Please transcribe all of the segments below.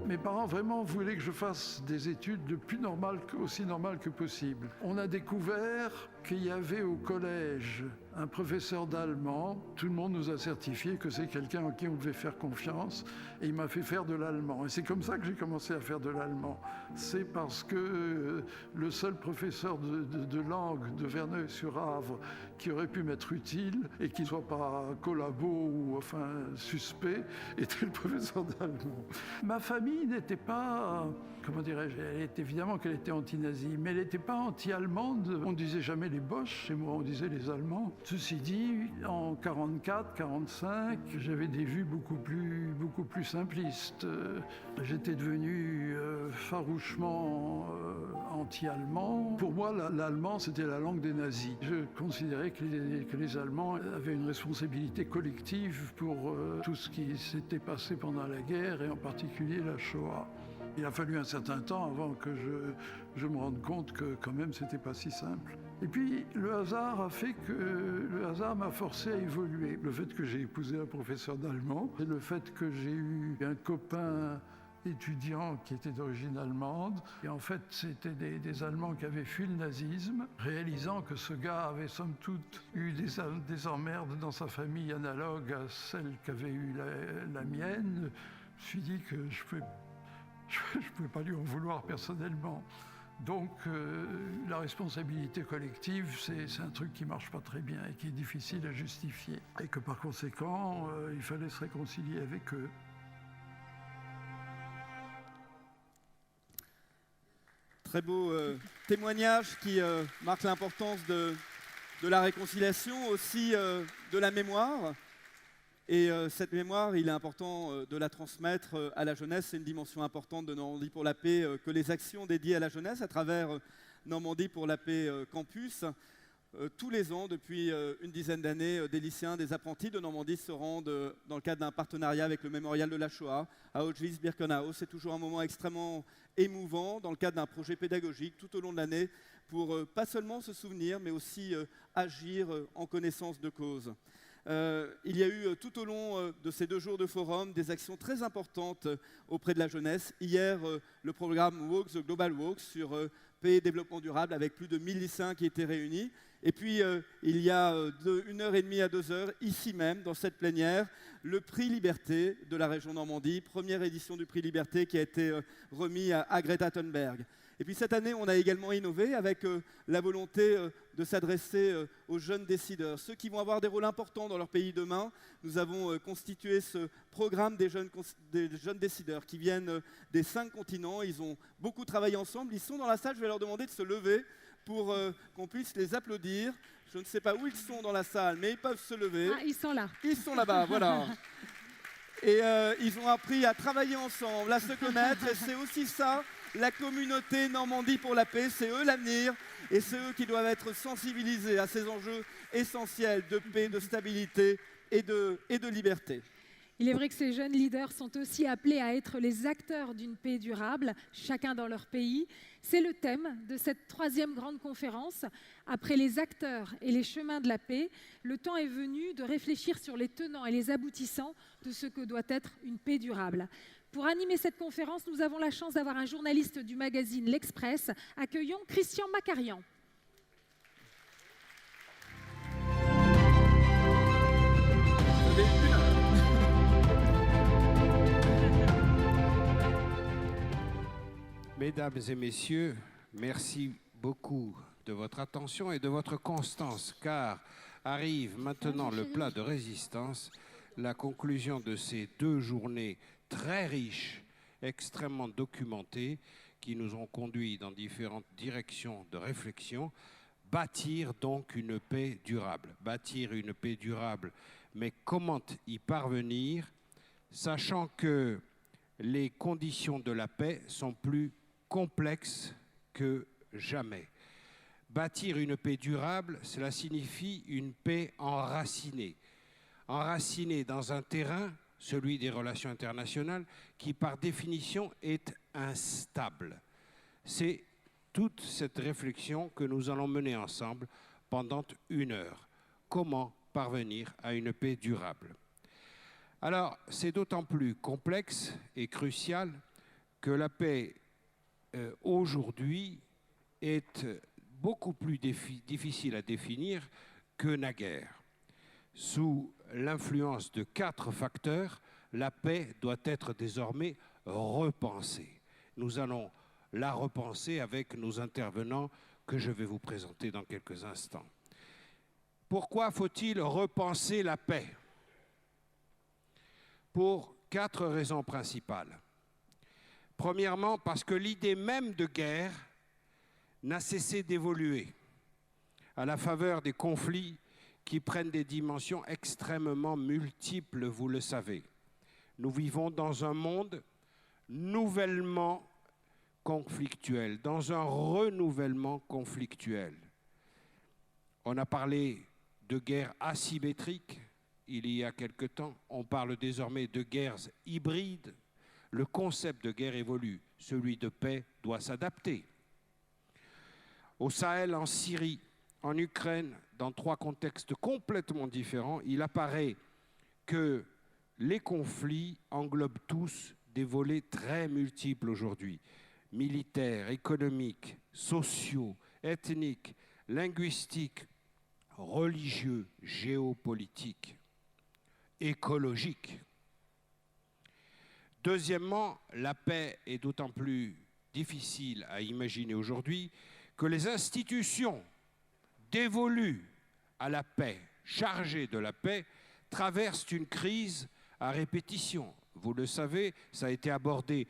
Mes parents vraiment voulaient que je fasse des études aussi normales que possible. On a découvert qu'il y avait au collège un professeur d'allemand. Tout le monde nous a certifié que c'est quelqu'un en qui on devait faire confiance. Et il m'a fait faire de l'allemand. Et c'est comme ça que j'ai commencé à faire de l'allemand. C'est parce que le seul professeur de langue de Verneuil-sur-Avre qui aurait pu m'être utile et qui ne soit pas collabo ou enfin suspect était le professeur d'allemand. Ma famille n'était pas, comment dirais-je, évidemment qu'elle était anti-nazie, mais elle n'était pas anti-allemande. On ne disait jamais les Boches, chez moi on disait les Allemands. Ceci dit, en 44, 45, j'avais des vues beaucoup plus simplistes. J'étais devenu farouchement anti-allemand. Pour moi, l'allemand, c'était la langue des nazis. Je considérais que les Allemands avaient une responsabilité collective pour tout ce qui s'était passé pendant la guerre, et en particulier la Shoah. Il a fallu un certain temps avant que je me rende compte que quand même c'était pas si simple. Et puis le hasard m'a forcé à évoluer. Le fait que j'ai épousé un professeur d'allemand et le fait que j'ai eu un copain étudiant qui était d'origine allemande. Et en fait, c'était des Allemands qui avaient fui le nazisme, réalisant que ce gars avait somme toute eu des emmerdes dans sa famille analogues à celles qu'avait eu la mienne. Je me suis dit que je pouvais pas lui en vouloir personnellement. Donc la responsabilité collective, c'est un truc qui marche pas très bien et qui est difficile à justifier. Et que par conséquent, il fallait se réconcilier avec eux. Très beau témoignage qui marque l'importance de la réconciliation, aussi de la mémoire. Et cette mémoire, il est important de la transmettre à la jeunesse. C'est une dimension importante de Normandie pour la paix que les actions dédiées à la jeunesse à travers Normandie pour la paix campus. Tous les ans, depuis une dizaine d'années, des lycéens, des apprentis de Normandie se rendent dans le cadre d'un partenariat avec le Mémorial de la Shoah à Auschwitz-Birkenau. C'est toujours un moment extrêmement émouvant dans le cadre d'un projet pédagogique tout au long de l'année pour pas seulement se souvenir, mais aussi agir en connaissance de cause. Il y a eu tout au long de ces 2 jours de forum des actions très importantes auprès de la jeunesse. Hier, le programme Walk, the Global Walk, sur paix et développement durable, avec plus de 1000 lycéens qui étaient réunis. Et puis, il y a 1h30 à 2h, ici même, dans cette plénière, le prix Liberté de la région Normandie, première édition du prix Liberté qui a été remis à Greta Thunberg. Et puis cette année, on a également innové avec la volonté de s'adresser aux jeunes décideurs, ceux qui vont avoir des rôles importants dans leur pays demain. Nous avons constitué ce programme des jeunes décideurs qui viennent des 5 continents. Ils ont beaucoup travaillé ensemble. Ils sont dans la salle, je vais leur demander de se lever pour qu'on puisse les applaudir. Je ne sais pas où ils sont dans la salle, mais ils peuvent se lever. Ah, ils sont là. Ils sont là-bas, voilà. Et ils ont appris à travailler ensemble, à se connaître, et c'est aussi ça, la communauté Normandie pour la paix, c'est eux l'avenir, et c'est eux qui doivent être sensibilisés à ces enjeux essentiels de paix, de stabilité et de liberté. Il est vrai que ces jeunes leaders sont aussi appelés à être les acteurs d'une paix durable, chacun dans leur pays. C'est le thème de cette 3e grande conférence. Après les acteurs et les chemins de la paix, le temps est venu de réfléchir sur les tenants et les aboutissants de ce que doit être une paix durable. Pour animer cette conférence, nous avons la chance d'avoir un journaliste du magazine L'Express. Accueillons Christian Macarian. Mesdames et messieurs, merci beaucoup de votre attention et de votre constance, car arrive maintenant le plat de résistance, la conclusion de ces 2 journées très riches, extrêmement documentées, qui nous ont conduits dans différentes directions de réflexion. Bâtir donc une paix durable. Bâtir une paix durable, mais comment y parvenir, sachant que les conditions de la paix sont plus complexes que jamais. Bâtir une paix durable, cela signifie une paix enracinée. Enracinée dans un terrain, celui des relations internationales, qui par définition est instable. C'est toute cette réflexion que nous allons mener ensemble pendant 1 heure. Comment parvenir à une paix durable? Alors, c'est d'autant plus complexe et crucial que la paix aujourd'hui est beaucoup plus difficile à définir que naguère. Sous l'influence de 4 facteurs, la paix doit être désormais repensée. Nous allons la repenser avec nos intervenants que je vais vous présenter dans quelques instants. Pourquoi faut-il repenser la paix? Pour 4 raisons principales. Premièrement, parce que l'idée même de guerre n'a cessé d'évoluer à la faveur des conflits qui prennent des dimensions extrêmement multiples, vous le savez. Nous vivons dans un monde nouvellement conflictuel, dans un renouvellement conflictuel. On a parlé de guerre asymétrique il y a quelque temps. On parle désormais de guerres hybrides. Le concept de guerre évolue. Celui de paix doit s'adapter. Au Sahel, en Syrie, en Ukraine, dans 3 contextes complètement différents, il apparaît que les conflits englobent tous des volets très multiples aujourd'hui. Militaires, économiques, sociaux, ethniques, linguistiques, religieux, géopolitiques, écologiques. Deuxièmement, la paix est d'autant plus difficile à imaginer aujourd'hui que les institutions dévolues à la paix, chargées de la paix, traversent une crise à répétition. Vous le savez, ça a été abordé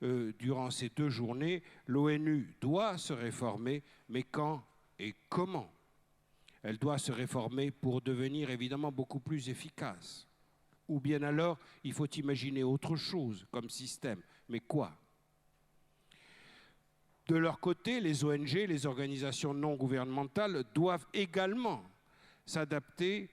durant ces 2 journées. L'ONU doit se réformer, mais quand et comment? Elle doit se réformer pour devenir évidemment beaucoup plus efficace. Ou bien alors, il faut imaginer autre chose comme système. Mais quoi? De leur côté, les ONG, les organisations non gouvernementales, doivent également s'adapter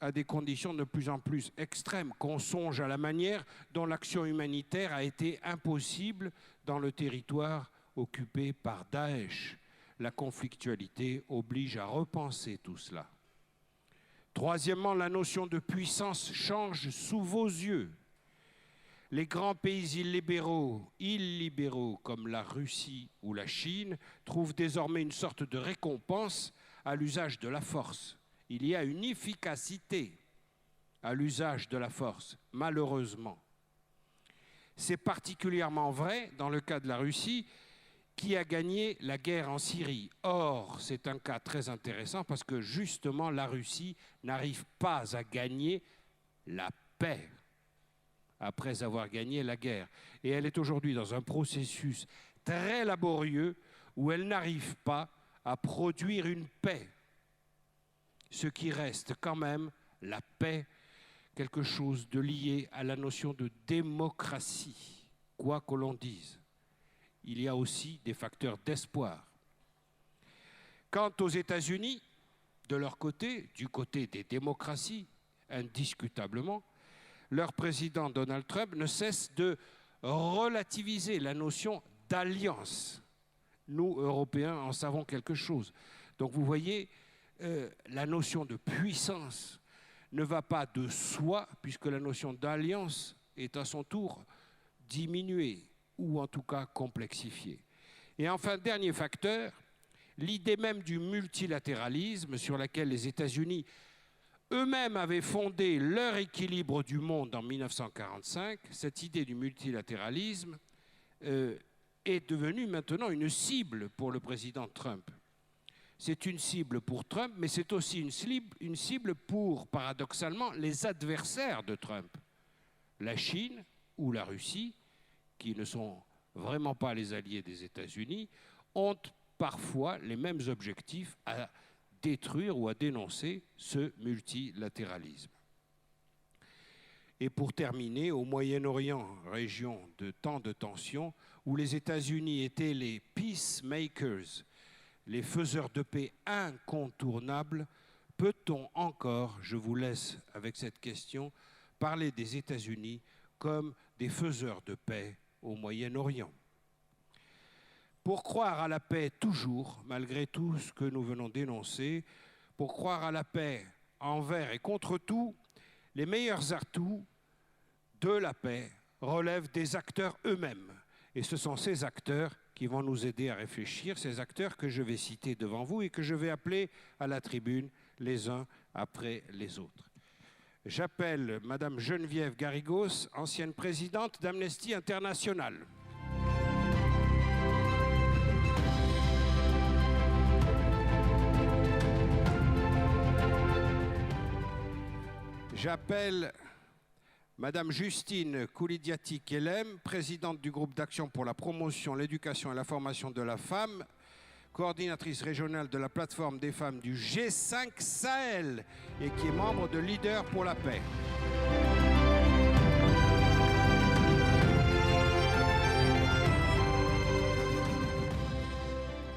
à des conditions de plus en plus extrêmes, qu'on songe à la manière dont l'action humanitaire a été impossible dans le territoire occupé par Daesh. La conflictualité oblige à repenser tout cela. Troisièmement, la notion de puissance change sous vos yeux. Les grands pays illibéraux comme la Russie ou la Chine trouvent désormais une sorte de récompense à l'usage de la force. Il y a une efficacité à l'usage de la force, malheureusement. C'est particulièrement vrai dans le cas de la Russie, qui a gagné la guerre en Syrie. Or, c'est un cas très intéressant parce que justement, la Russie n'arrive pas à gagner la paix après avoir gagné la guerre. Et elle est aujourd'hui dans un processus très laborieux où elle n'arrive pas à produire une paix. Ce qui reste quand même la paix, quelque chose de lié à la notion de démocratie, quoi que l'on dise. Il y a aussi des facteurs d'espoir. Quant aux États-Unis, de leur côté, du côté des démocraties, indiscutablement, leur président Donald Trump ne cesse de relativiser la notion d'alliance. Nous, Européens, en savons quelque chose. Donc vous voyez, la notion de puissance ne va pas de soi, puisque la notion d'alliance est à son tour diminuée, ou en tout cas complexifiée. Et enfin, dernier facteur, l'idée même du multilatéralisme sur laquelle les États-Unis eux-mêmes avaient fondé leur équilibre du monde en 1945, cette idée du multilatéralisme est devenue maintenant une cible pour le président Trump. C'est une cible pour Trump, mais c'est aussi une cible pour, paradoxalement, les adversaires de Trump. La Chine ou la Russie, qui ne sont vraiment pas les alliés des États-Unis, ont parfois les mêmes objectifs à détruire ou à dénoncer ce multilatéralisme. Et pour terminer, au Moyen-Orient, région de tant de tensions, où les États-Unis étaient les peacemakers, les faiseurs de paix incontournables, peut-on encore, je vous laisse avec cette question, parler des États-Unis comme des faiseurs de paix au Moyen-Orient? Pour croire à la paix toujours, malgré tout ce que nous venons d'énoncer, pour croire à la paix envers et contre tout, les meilleurs atouts de la paix relèvent des acteurs eux-mêmes. Et ce sont ces acteurs qui vont nous aider à réfléchir, ces acteurs que je vais citer devant vous et que je vais appeler à la tribune les uns après les autres. J'appelle Madame Geneviève Garrigos, ancienne présidente d'Amnesty International. J'appelle Madame Justine Koulidiati-Kellem, présidente du groupe d'action pour la promotion, l'éducation et la formation de la femme, coordinatrice régionale de la plateforme des femmes du G5 Sahel et qui est membre de Leaders pour la paix.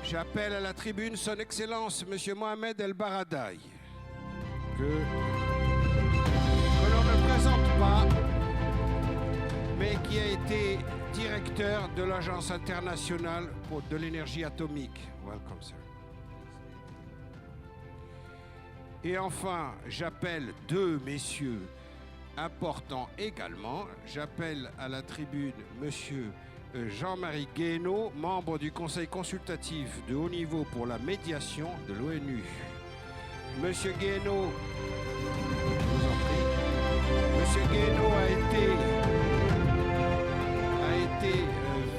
J'appelle à la tribune son Excellence Monsieur Mohamed El Baradei, que l'on ne présente pas, mais qui a été directeur de l'Agence internationale de l'énergie atomique. Welcome, sir. Et enfin, j'appelle deux messieurs importants également. J'appelle à la tribune monsieur Jean-Marie Guénaud, membre du Conseil consultatif de haut niveau pour la médiation de l'ONU. Monsieur Guénaud, je vous en prie. Monsieur Guénaud a été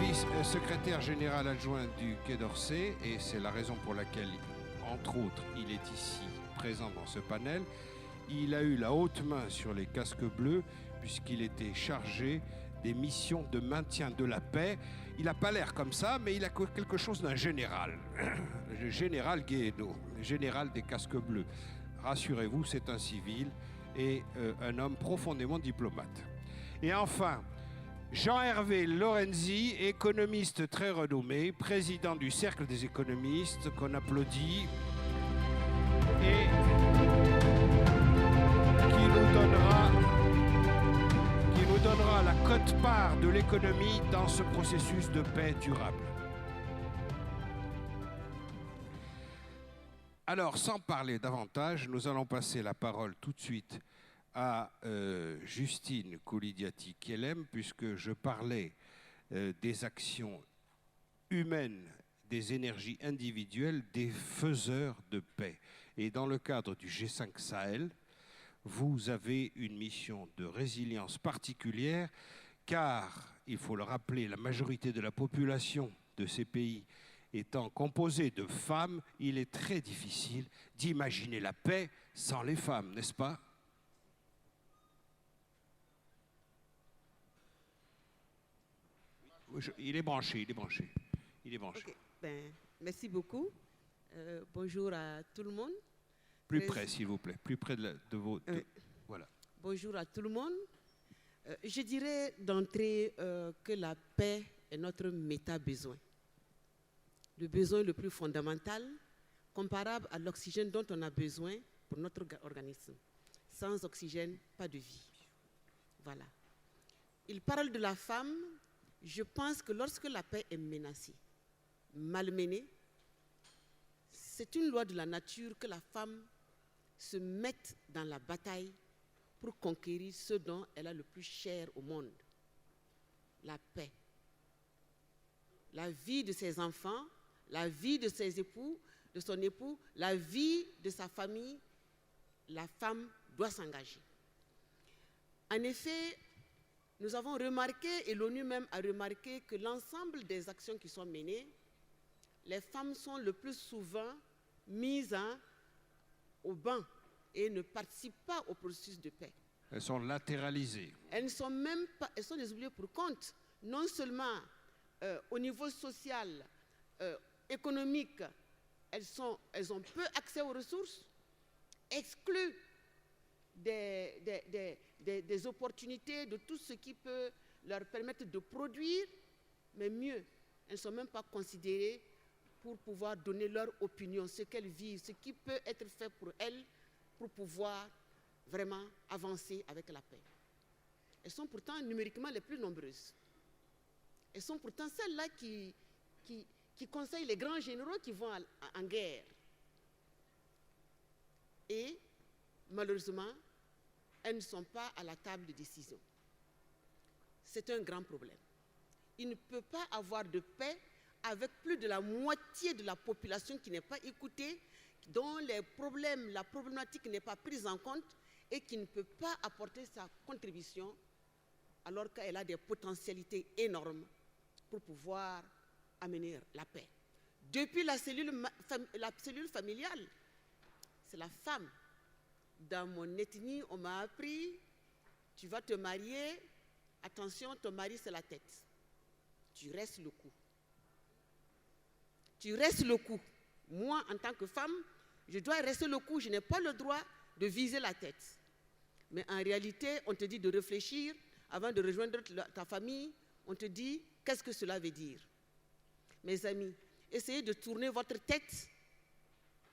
vice-secrétaire général adjoint du Quai d'Orsay et c'est la raison pour laquelle, entre autres, il est ici présent dans ce panel. Il a eu la haute main sur les casques bleus puisqu'il était chargé des missions de maintien de la paix. Il n'a pas l'air comme ça, mais il a quelque chose d'un général. Le général Guénaud, général des casques bleus. Rassurez-vous, c'est un civil et un homme profondément diplomate. Et enfin, Jean-Hervé Lorenzi, économiste très renommé, président du Cercle des économistes, qu'on applaudit, et qui nous donnera la quote-part de l'économie dans ce processus de paix durable. Alors, sans parler davantage, nous allons passer la parole tout de suite à Justine Koulidiati-Kellem, puisque je parlais des actions humaines, des énergies individuelles, des faiseurs de paix. Et dans le cadre du G5 Sahel, vous avez une mission de résilience particulière, car, il faut le rappeler, la majorité de la population de ces pays étant composée de femmes, il est très difficile d'imaginer la paix sans les femmes, n'est-ce pas ? Il est branché. Okay. Ben, merci beaucoup. Bonjour à tout le monde. Plus près, s'il vous plaît. Plus près de vos... Voilà. Bonjour à tout le monde. Je dirais d'entrée que la paix est notre méta-besoin. Le besoin le plus fondamental, comparable à l'oxygène dont on a besoin pour notre organisme. Sans oxygène, pas de vie. Voilà. Il parle de la femme. Je pense que lorsque la paix est menacée, malmenée, c'est une loi de la nature que la femme se mette dans la bataille pour conquérir ce dont elle a le plus cher au monde, la paix. La vie de ses enfants, la vie de ses époux, de son époux, la vie de sa famille, la femme doit s'engager. En effet, nous avons remarqué, et l'ONU même a remarqué, que l'ensemble des actions qui sont menées, les femmes sont le plus souvent mises au banc et ne participent pas au processus de paix. Elles sont latéralisées. Elles ne sont même pas, elles sont des oubliées pour compte. Non seulement au niveau social, économique, elles ont peu accès aux ressources, exclues des opportunités, de tout ce qui peut leur permettre de produire, mais mieux, elles ne sont même pas considérées pour pouvoir donner leur opinion, ce qu'elles vivent, ce qui peut être fait pour elles pour pouvoir vraiment avancer avec la paix. Elles sont pourtant numériquement les plus nombreuses. Elles sont pourtant celles-là qui conseillent les grands généraux qui vont en guerre. Et malheureusement, elles ne sont pas à la table de décision. C'est un grand problème. Il ne peut pas avoir de paix avec plus de la moitié de la population qui n'est pas écoutée, dont la problématique n'est pas prise en compte et qui ne peut pas apporter sa contribution alors qu'elle a des potentialités énormes pour pouvoir amener la paix. Depuis la cellule familiale, c'est la femme. Dans mon ethnie, on m'a appris, tu vas te marier, attention, ton mari c'est la tête. Tu restes le coup. Tu restes le coup. Moi, en tant que femme, je dois rester le coup, je n'ai pas le droit de viser la tête. Mais en réalité, on te dit de réfléchir avant de rejoindre ta famille, on te dit qu'est-ce que cela veut dire. Mes amis, essayez de tourner votre tête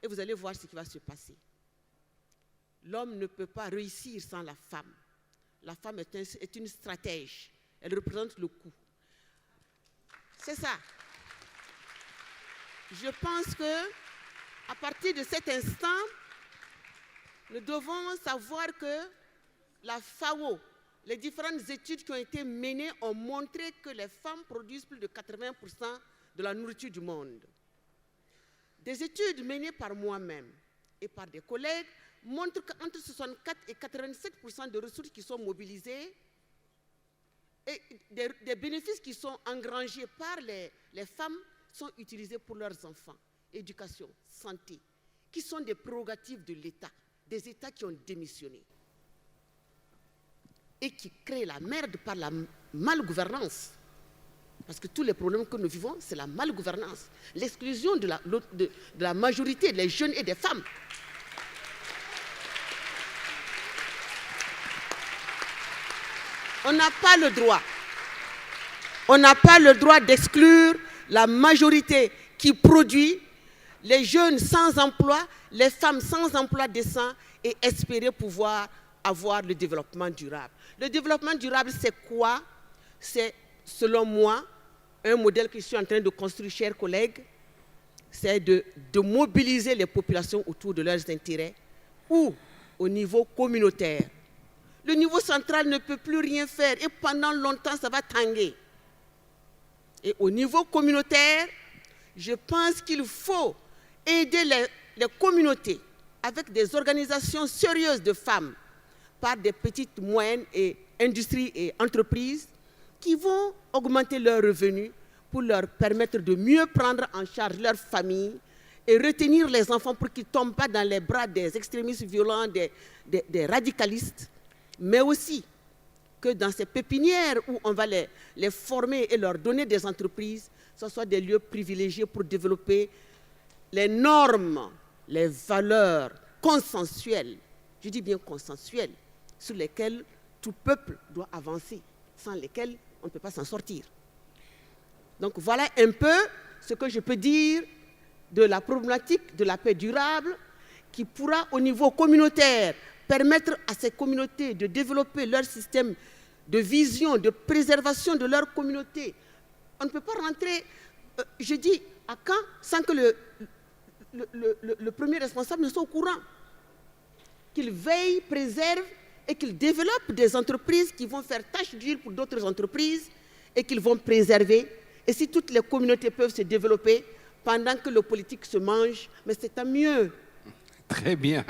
et vous allez voir ce qui va se passer. L'homme ne peut pas réussir sans la femme. La femme est une stratège. Elle représente le coup. C'est ça. Je pense que à partir de cet instant, nous devons savoir que la FAO, les différentes études qui ont été menées ont montré que les femmes produisent plus de 80% de la nourriture du monde. Des études menées par moi-même et par des collègues montrent qu'entre 64 et 87% de ressources qui sont mobilisées et des bénéfices qui sont engrangés par les femmes sont utilisés pour leurs enfants, éducation, santé, qui sont des prérogatives de l'État, des États qui ont démissionné et qui créent la merde par la malgouvernance. Parce que tous les problèmes que nous vivons, c'est la malgouvernance, l'exclusion de la majorité des jeunes et des femmes. On n'a pas le droit d'exclure la majorité qui produit, les jeunes sans emploi, les femmes sans emploi décent et espérer pouvoir avoir le développement durable. Le développement durable, c'est quoi? C'est, selon moi, un modèle que je suis en train de construire, chers collègues, c'est de mobiliser les populations autour de leurs intérêts ou au niveau communautaire. Le niveau central ne peut plus rien faire et pendant longtemps, ça va tanguer. Et au niveau communautaire, je pense qu'il faut aider les communautés avec des organisations sérieuses de femmes par des petites, moyennes et industries et entreprises qui vont augmenter leurs revenus pour leur permettre de mieux prendre en charge leur famille et retenir les enfants pour qu'ils ne tombent pas dans les bras des extrémistes violents, des radicalistes, mais aussi que dans ces pépinières où on va les former et leur donner des entreprises, ce soit des lieux privilégiés pour développer les normes, les valeurs consensuelles, je dis bien consensuelles, sur lesquelles tout peuple doit avancer, sans lesquelles on ne peut pas s'en sortir. Donc voilà un peu ce que je peux dire de la problématique de la paix durable qui pourra au niveau communautaire permettre à ces communautés de développer leur système de vision, de préservation de leur communauté. On ne peut pas rentrer, je dis, à Caen sans que le premier responsable ne soit au courant. Qu'il veille, préserve et qu'il développe des entreprises qui vont faire tâche d'huile pour d'autres entreprises et qu'ils vont préserver. Et si toutes les communautés peuvent se développer pendant que le politique se mange, mais c'est tant mieux. Très bien.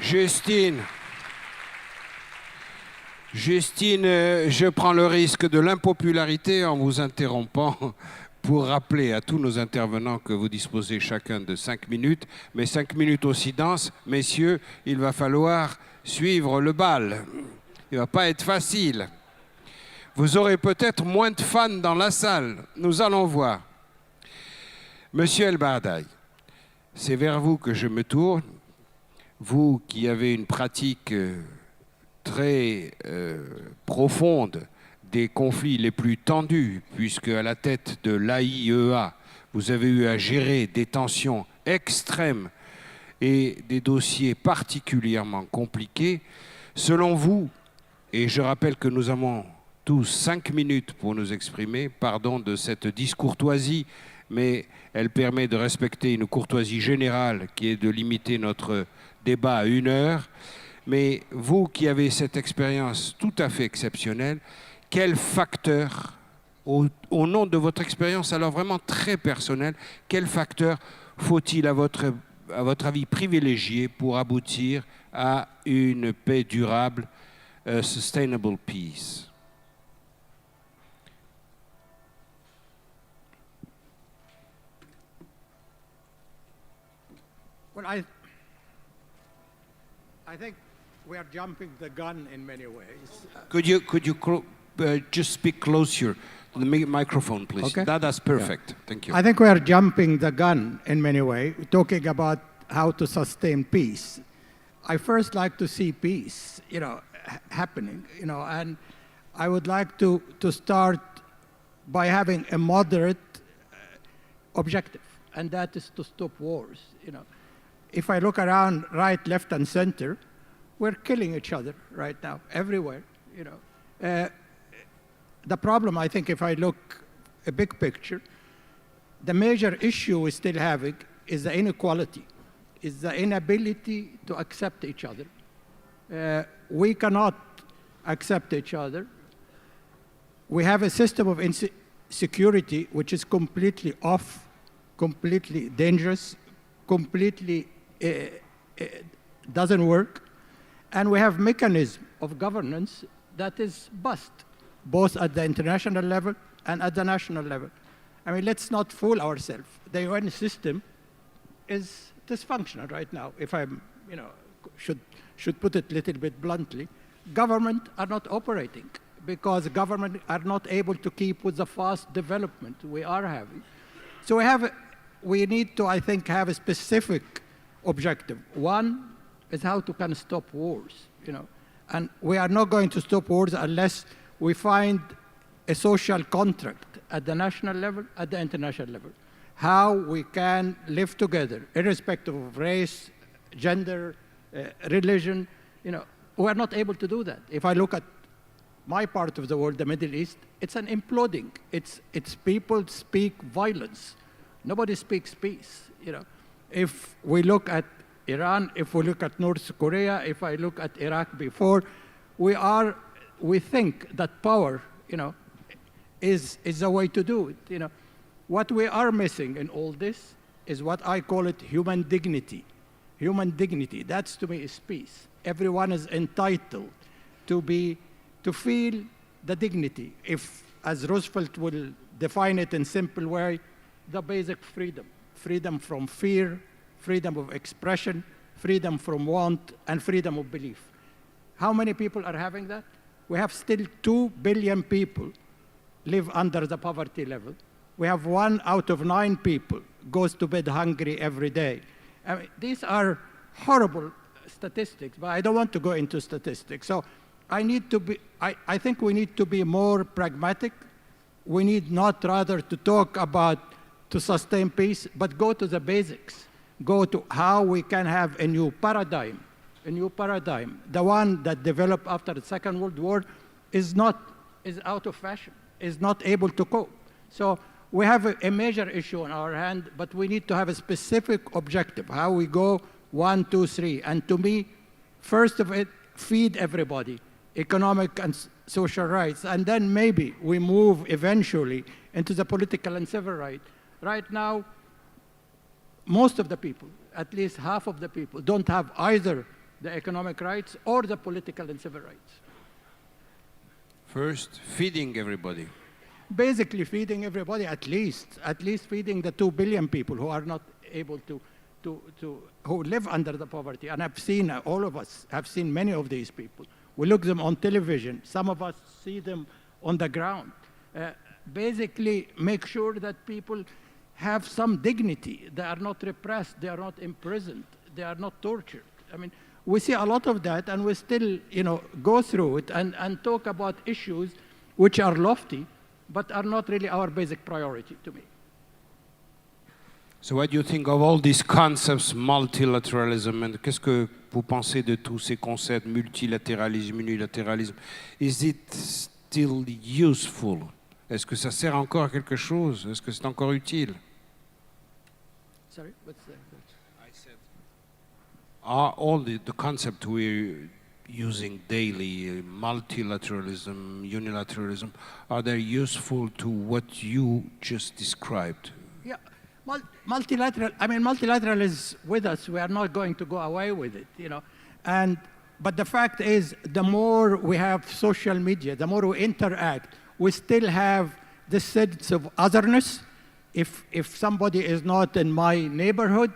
Justine, je prends le risque de l'impopularité en vous interrompant pour rappeler à tous nos intervenants que vous disposez chacun de 5 minutes, mais 5 minutes aussi denses. Messieurs, il va falloir suivre le bal. Il ne va pas être facile. Vous aurez peut-être moins de fans dans la salle. Nous allons voir. Monsieur El Baradei, c'est vers vous que je me tourne. Vous qui avez une pratique très profonde des conflits les plus tendus, puisque à la tête de l'AIEA, vous avez eu à gérer des tensions extrêmes et des dossiers particulièrement compliqués. Selon vous, et je rappelle que nous avons tous 5 minutes pour nous exprimer, pardon de cette discourtoisie, mais elle permet de respecter une courtoisie générale qui est de limiter notre débat à 1 heure. Mais vous qui avez cette expérience tout à fait exceptionnelle, quel facteur, au nom de votre expérience alors vraiment très personnelle, quel facteur faut-il à votre avis privilégier pour aboutir à une paix durable, sustainable peace? Well, I think we are jumping the gun in many ways. Could you just speak closer to the microphone, please? Okay. That's perfect. Yeah. Thank you. I think we are jumping the gun in many ways, talking about how to sustain peace. I first like to see peace, happening, and I would like to start by having a moderate objective, and that is to stop wars, If I look around right, left, and center, we're killing each other right now, everywhere, The problem, I think, if I look a big picture, the major issue we're still having is the inequality, is the inability to accept each other. We cannot accept each other. We have a system of insecurity which is completely off, completely dangerous, completely doesn't work. And we have mechanism of governance that is bust, both at the international level and at the national level. I mean, let's not fool ourselves. The UN system is dysfunctional right now, if I should put it a little bit bluntly. Government are not operating because government are not able to keep with the fast development we are having. So we need to, I think, have a specific objective. One is how to kind of stop wars, And we are not going to stop wars unless we find a social contract at the national level, at the international level. How we can live together, irrespective of race, gender, religion. We are not able to do that. If I look at my part of the world, the Middle East, it's an imploding. It's people speak violence. Nobody speaks peace. If we look at Iran, if we look at North Korea, if I look at Iraq before, we think that power, is the way to do it. What we are missing in all this is what I call it human dignity. Human dignity, that's to me is peace. Everyone is entitled to feel the dignity. If, as Roosevelt will define it in simple way, the basic freedom. Freedom from fear, freedom of expression, freedom from want, and freedom of belief. How many people are having that? We have still 2 billion people live under the poverty level. We have 1 out of 9 people goes to bed hungry every day. I mean, these are horrible statistics, but I don't want to go into statistics. So I think we need to be more pragmatic. We need not rather to talk about to sustain peace, but go to the basics. Go to how we can have a new paradigm. The one that developed after the Second World War is out of fashion, is not able to cope. So we have a major issue on our hand, but we need to have a specific objective, how we go 1, 2, 3. And to me, first of it, feed everybody, economic and social rights, and then maybe we move eventually into the political and civil rights. Right now, most of the people, at least half of the people, don't have either the economic rights or the political and civil rights. First, feeding everybody. Basically feeding everybody, at least feeding the 2 billion people who are not able who live under the poverty. And I've seen, all of us have seen many of these people. We look them on television. Some of us see them on the ground. Basically, make sure that people have some dignity. They are not repressed. They are not imprisoned. They are not tortured. I mean, we see a lot of that, and we still, go through it and talk about issues which are lofty, but are not really our basic priority to me. So what do you think of all these concepts, multilateralism, and qu'est-ce que vous pensez de tous ces concepts, multilatéralisme, unilatéralisme? Is it still useful? Est-ce que ça sert encore à quelque chose? Est-ce que c'est encore utile? Sorry, what's that? I said, are all the concept we're using daily, multilateralism, unilateralism, are they useful to what you just described? Yeah, multilateral. I mean, multilateral is with us. We are not going to go away with it, you know. But the fact is, the more we have social media, the more we interact, we still have this sense of otherness. If somebody is not in my neighborhood,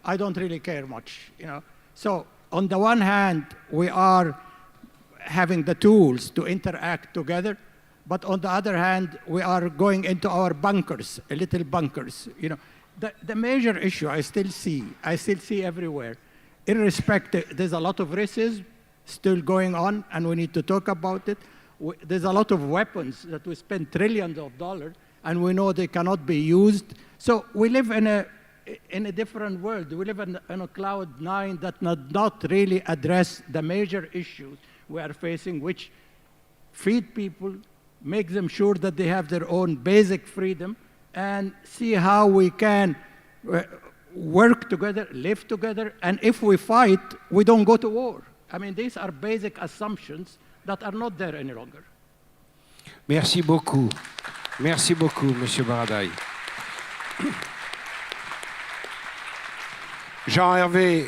I don't really care much, you know. So on the one hand, we are having the tools to interact together, but on the other hand, we are going into our bunkers, little bunkers, you know. The major issue I still see everywhere, irrespective, there's a lot of racism still going on, and we need to talk about it. There's a lot of weapons that we spend trillions of dollars, and we know they cannot be used. So we live in a different world. We live in a cloud nine that does not really address the major issues we are facing, which feed people, make them sure that they have their own basic freedom, and see how we can work together, live together, and if we fight, we don't go to war. I mean, these are basic assumptions that are not there any longer. Merci beaucoup. Merci beaucoup, Monsieur Baradei. Jean-Hervé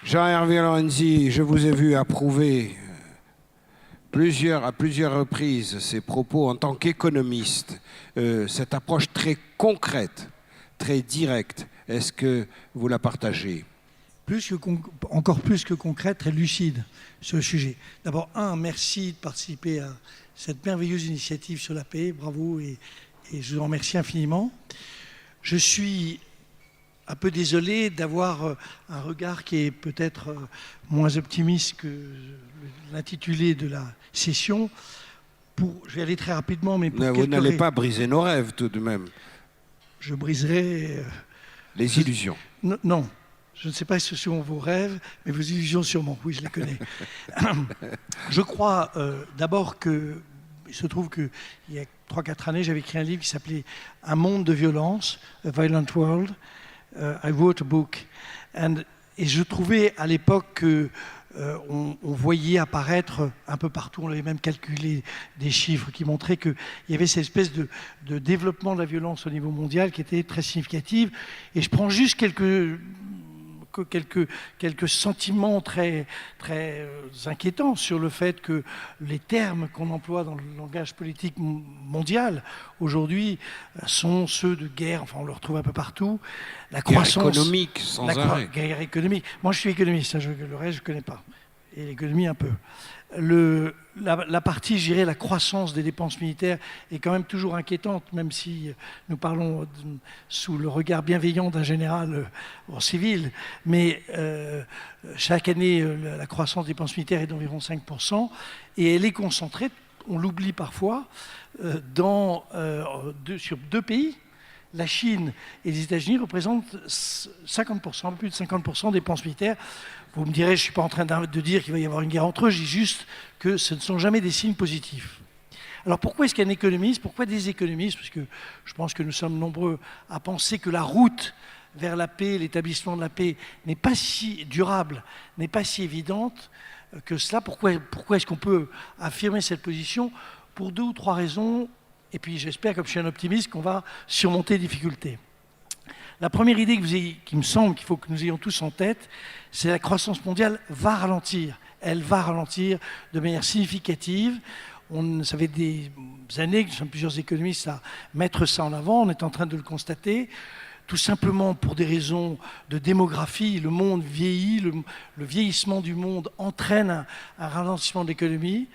Lorenzi, je vous ai vu approuver à plusieurs reprises ces propos en tant qu'économiste, cette approche très concrète, très directe. Est-ce que vous la partagez? Encore plus que concrète, très lucide sur le sujet. D'abord, merci de participer à cette merveilleuse initiative sur la paix. Bravo et je vous en remercie infiniment. Je suis un peu désolé d'avoir un regard qui est peut-être moins optimiste que l'intitulé de la session. Je vais aller très rapidement, mais pour vous n'allez pas briser nos rêves tout de même. Je briserai... les illusions. Non. Je ne sais pas si ce sont vos rêves, mais vos illusions sûrement. Oui, je les connais. Je crois d'abord que, il se trouve qu'il y a 3-4 années, j'avais écrit un livre qui s'appelait « Un monde de violence, A Violent World ». I wrote a book. Et je trouvais à l'époque qu'on voyait apparaître un peu partout, on avait même calculé des chiffres qui montraient qu'il y avait cette espèce de développement de la violence au niveau mondial qui était très significative. Et je prends juste quelques sentiments très, très inquiétants sur le fait que les termes qu'on emploie dans le langage politique mondial aujourd'hui sont ceux de guerre, enfin on le retrouve un peu partout. La croissance économique, sans arrêt. Guerre économique. Moi je suis économiste, le reste je ne connais pas. Et l'économie un peu. La partie, je dirais, la croissance des dépenses militaires est quand même toujours inquiétante, même si nous parlons sous le regard bienveillant d'un général en civil. Mais chaque année, la croissance des dépenses militaires est d'environ 5%, et elle est concentrée, on l'oublie parfois, sur 2 pays. La Chine et les États-Unis représentent 50%, plus de 50% des dépenses militaires. Vous me direz, je ne suis pas en train de dire qu'il va y avoir une guerre entre eux, je dis juste que ce ne sont jamais des signes positifs. Alors pourquoi est-ce qu'un économiste, pourquoi des économistes? Parce que je pense que nous sommes nombreux à penser que la route vers la paix, l'établissement de la paix n'est pas si durable, n'est pas si évidente que cela. Pourquoi est-ce qu'on peut affirmer cette position? Pour 2 ou 3 raisons, et puis j'espère, comme je suis un optimiste, qu'on va surmonter les difficultés. La première idée qui me semble qu'il faut que nous ayons tous en tête, c'est que la croissance mondiale va ralentir. Elle va ralentir de manière significative. Ça fait des années que nous sommes plusieurs économistes à mettre ça en avant. On est en train de le constater. Tout simplement pour des raisons de démographie. Le monde vieillit. Le vieillissement du monde entraîne un ralentissement de l'économie.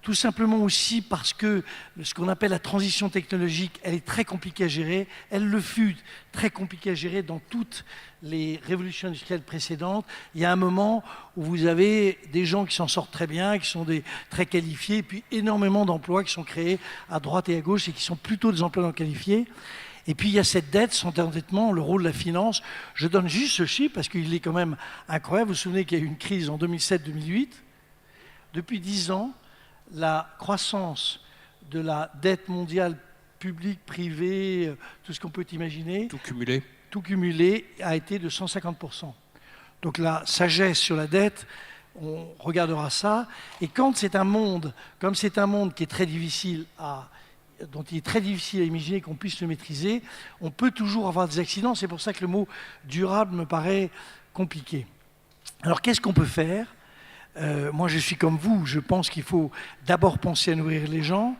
Tout simplement aussi parce que ce qu'on appelle la transition technologique, elle est très compliquée à gérer. Elle le fut très compliquée à gérer dans toutes les révolutions industrielles précédentes. Il y a un moment où vous avez des gens qui s'en sortent très bien, qui sont très qualifiés, et puis énormément d'emplois qui sont créés à droite et à gauche et qui sont plutôt des emplois non qualifiés. Et puis il y a cette dette, cet endettement, le rôle de la finance. Je donne juste ce chiffre parce qu'il est quand même incroyable. Vous vous souvenez qu'il y a eu une crise en 2007-2008. Depuis 10 ans, la croissance de la dette mondiale publique, privée, tout ce qu'on peut imaginer. Tout cumulé. tout cumulé, a été de 150%. Donc la sagesse sur la dette, on regardera ça. Et quand c'est un monde, comme c'est un monde qui est très difficile dont il est très difficile à imaginer qu'on puisse le maîtriser, on peut toujours avoir des accidents. C'est pour ça que le mot durable me paraît compliqué. Alors qu'est-ce qu'on peut faire ? Moi je suis comme vous, je pense qu'il faut d'abord penser à nourrir les gens,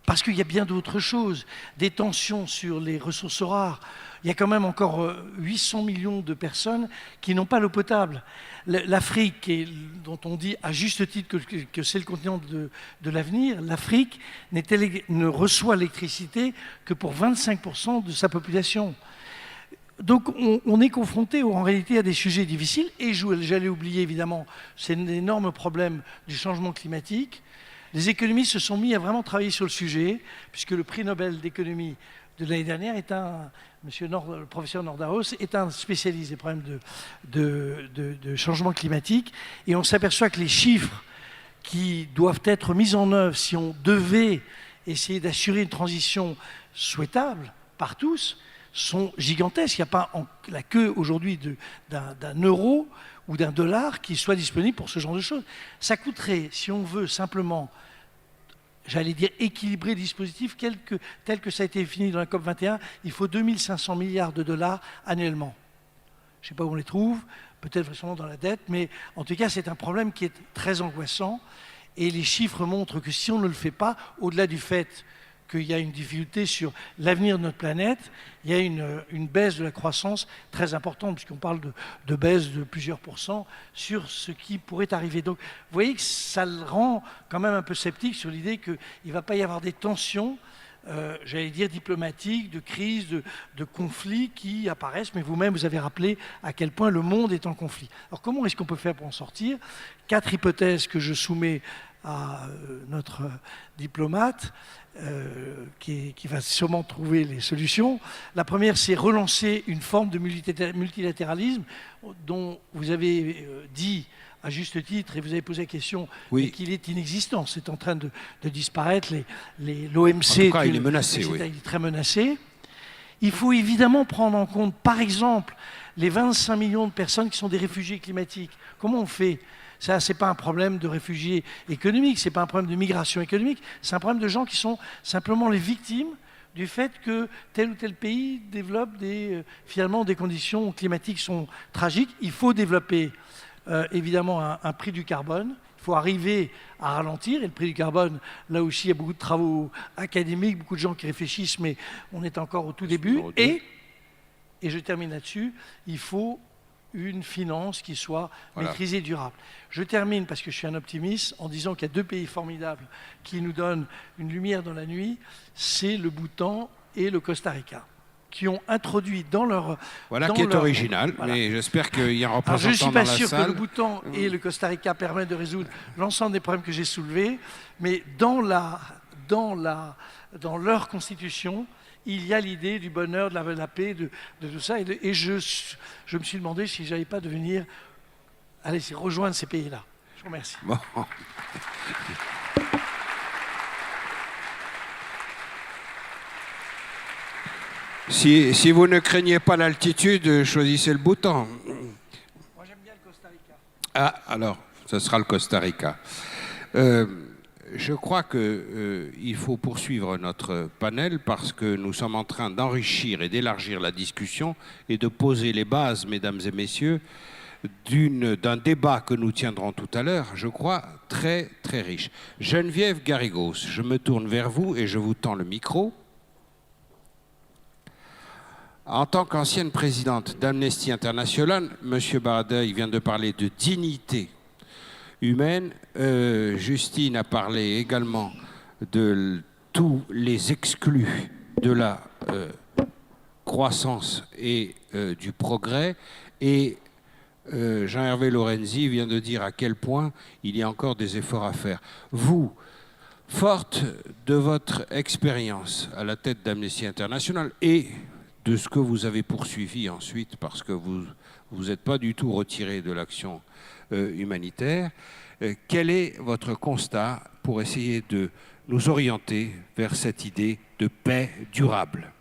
parce qu'il y a bien d'autres choses. Des tensions sur les ressources rares. Il y a quand même encore 800 millions de personnes qui n'ont pas l'eau potable. L'Afrique, dont on dit à juste titre que c'est le continent de l'avenir, l'Afrique ne reçoit l'électricité que pour 25% de sa population. Donc on est confronté en réalité à des sujets difficiles. Et j'allais oublier évidemment, c'est un énorme problème du changement climatique. Les économistes se sont mis à vraiment travailler sur le sujet, puisque le prix Nobel d'économie de l'année dernière le professeur Nordhaus est un spécialiste des problèmes de changement climatique. Et on s'aperçoit que les chiffres qui doivent être mis en œuvre si on devait essayer d'assurer une transition souhaitable par tous sont gigantesques. Il n'y a pas la queue aujourd'hui d'un euro ou d'un dollar qui soit disponible pour ce genre de choses. Ça coûterait, si on veut simplement, j'allais dire, équilibrer le dispositif tel que ça a été défini dans la COP21, il faut 2500 milliards de dollars annuellement. Je ne sais pas où on les trouve, peut-être vraisemblablement dans la dette, mais en tout cas, c'est un problème qui est très angoissant. Et les chiffres montrent que si on ne le fait pas, au-delà du fait qu'il y a une difficulté sur l'avenir de notre planète, il y a une baisse de la croissance très importante, puisqu'on parle de baisse de plusieurs pourcents sur ce qui pourrait arriver. Donc, vous voyez que ça le rend quand même un peu sceptique sur l'idée qu'il ne va pas y avoir des tensions, j'allais dire diplomatiques, de crises, de conflits qui apparaissent, mais vous-même, vous avez rappelé à quel point le monde est en conflit. Alors, comment est-ce qu'on peut faire pour en sortir ? 4 hypothèses que je soumets à notre diplomate, qui va sûrement trouver les solutions. La première, c'est relancer une forme de multilatéralisme dont vous avez dit à juste titre, et vous avez posé la question, oui, qu'il est inexistant. C'est en train de disparaître. L'OMC, en tout cas, il est menacé. Oui. Il est très menacé. Il faut évidemment prendre en compte, par exemple, les 25 millions de personnes qui sont des réfugiés climatiques. Comment on fait ? Ça, ce n'est pas un problème de réfugiés économiques, ce n'est pas un problème de migration économique, c'est un problème de gens qui sont simplement les victimes du fait que tel ou tel pays développe finalement des conditions climatiques qui sont tragiques. Il faut développer évidemment un prix du carbone, il faut arriver à ralentir, et le prix du carbone, là aussi il y a beaucoup de travaux académiques, beaucoup de gens qui réfléchissent, mais on est encore au tout début. Et je termine là-dessus, il faut une finance qui soit maîtrisée et durable. Je termine, parce que je suis un optimiste, en disant qu'il y a 2 pays formidables qui nous donnent une lumière dans la nuit, c'est le Bhoutan et le Costa Rica, qui ont introduit dans leur... Voilà, qui est original, mais j'espère qu'il y a un représentant dans la salle. Je ne suis pas sûr que le Bhoutan et le Costa Rica permettent de résoudre l'ensemble des problèmes que j'ai soulevés, mais dans leur constitution, il y a l'idée du bonheur, de la paix, de tout ça. Et je me suis demandé si je n'allais pas devenir... Allez, rejoindre ces pays-là. Je vous remercie. Bon. Si vous ne craignez pas l'altitude, choisissez le Bhoutan. Moi, j'aime bien le Costa Rica. Ah, alors, ce sera le Costa Rica. Je crois qu'il faut poursuivre notre panel parce que nous sommes en train d'enrichir et d'élargir la discussion et de poser les bases, mesdames et messieurs, d'un débat que nous tiendrons tout à l'heure, je crois, très, très riche. Geneviève Garrigos, je me tourne vers vous et je vous tends le micro. En tant qu'ancienne présidente d'Amnesty International, M. Baradei vient de parler de dignité humaine. Justine a parlé également de tous les exclus de la croissance et du progrès. Et Jean-Hervé Lorenzi vient de dire à quel point il y a encore des efforts à faire. Vous, forte de votre expérience à la tête d'Amnesty International et de ce que vous avez poursuivi ensuite, parce que vous n'êtes pas du tout retiré de l'action humanitaire, quel est votre constat pour essayer de nous orienter vers cette idée de paix durable ?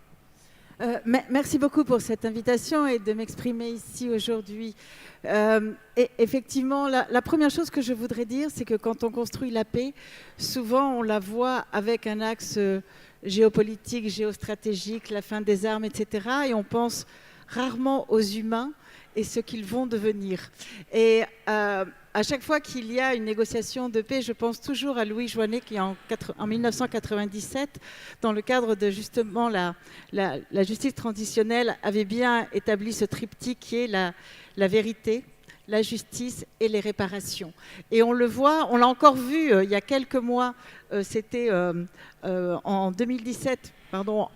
Merci beaucoup pour cette invitation et de m'exprimer ici aujourd'hui. Et effectivement, la première chose que je voudrais dire, c'est que quand on construit la paix, souvent on la voit avec un axe géopolitique, géostratégique, la fin des armes, etc. Et on pense rarement aux humains et ce qu'ils vont devenir. Et à chaque fois qu'il y a une négociation de paix, je pense toujours à Louis Joinet qui, en 1997, dans le cadre de justement la justice transitionnelle, avait bien établi ce triptyque qui est la vérité, la justice et les réparations. Et on le voit, on l'a encore vu il y a quelques mois, c'était en 2017, pardon,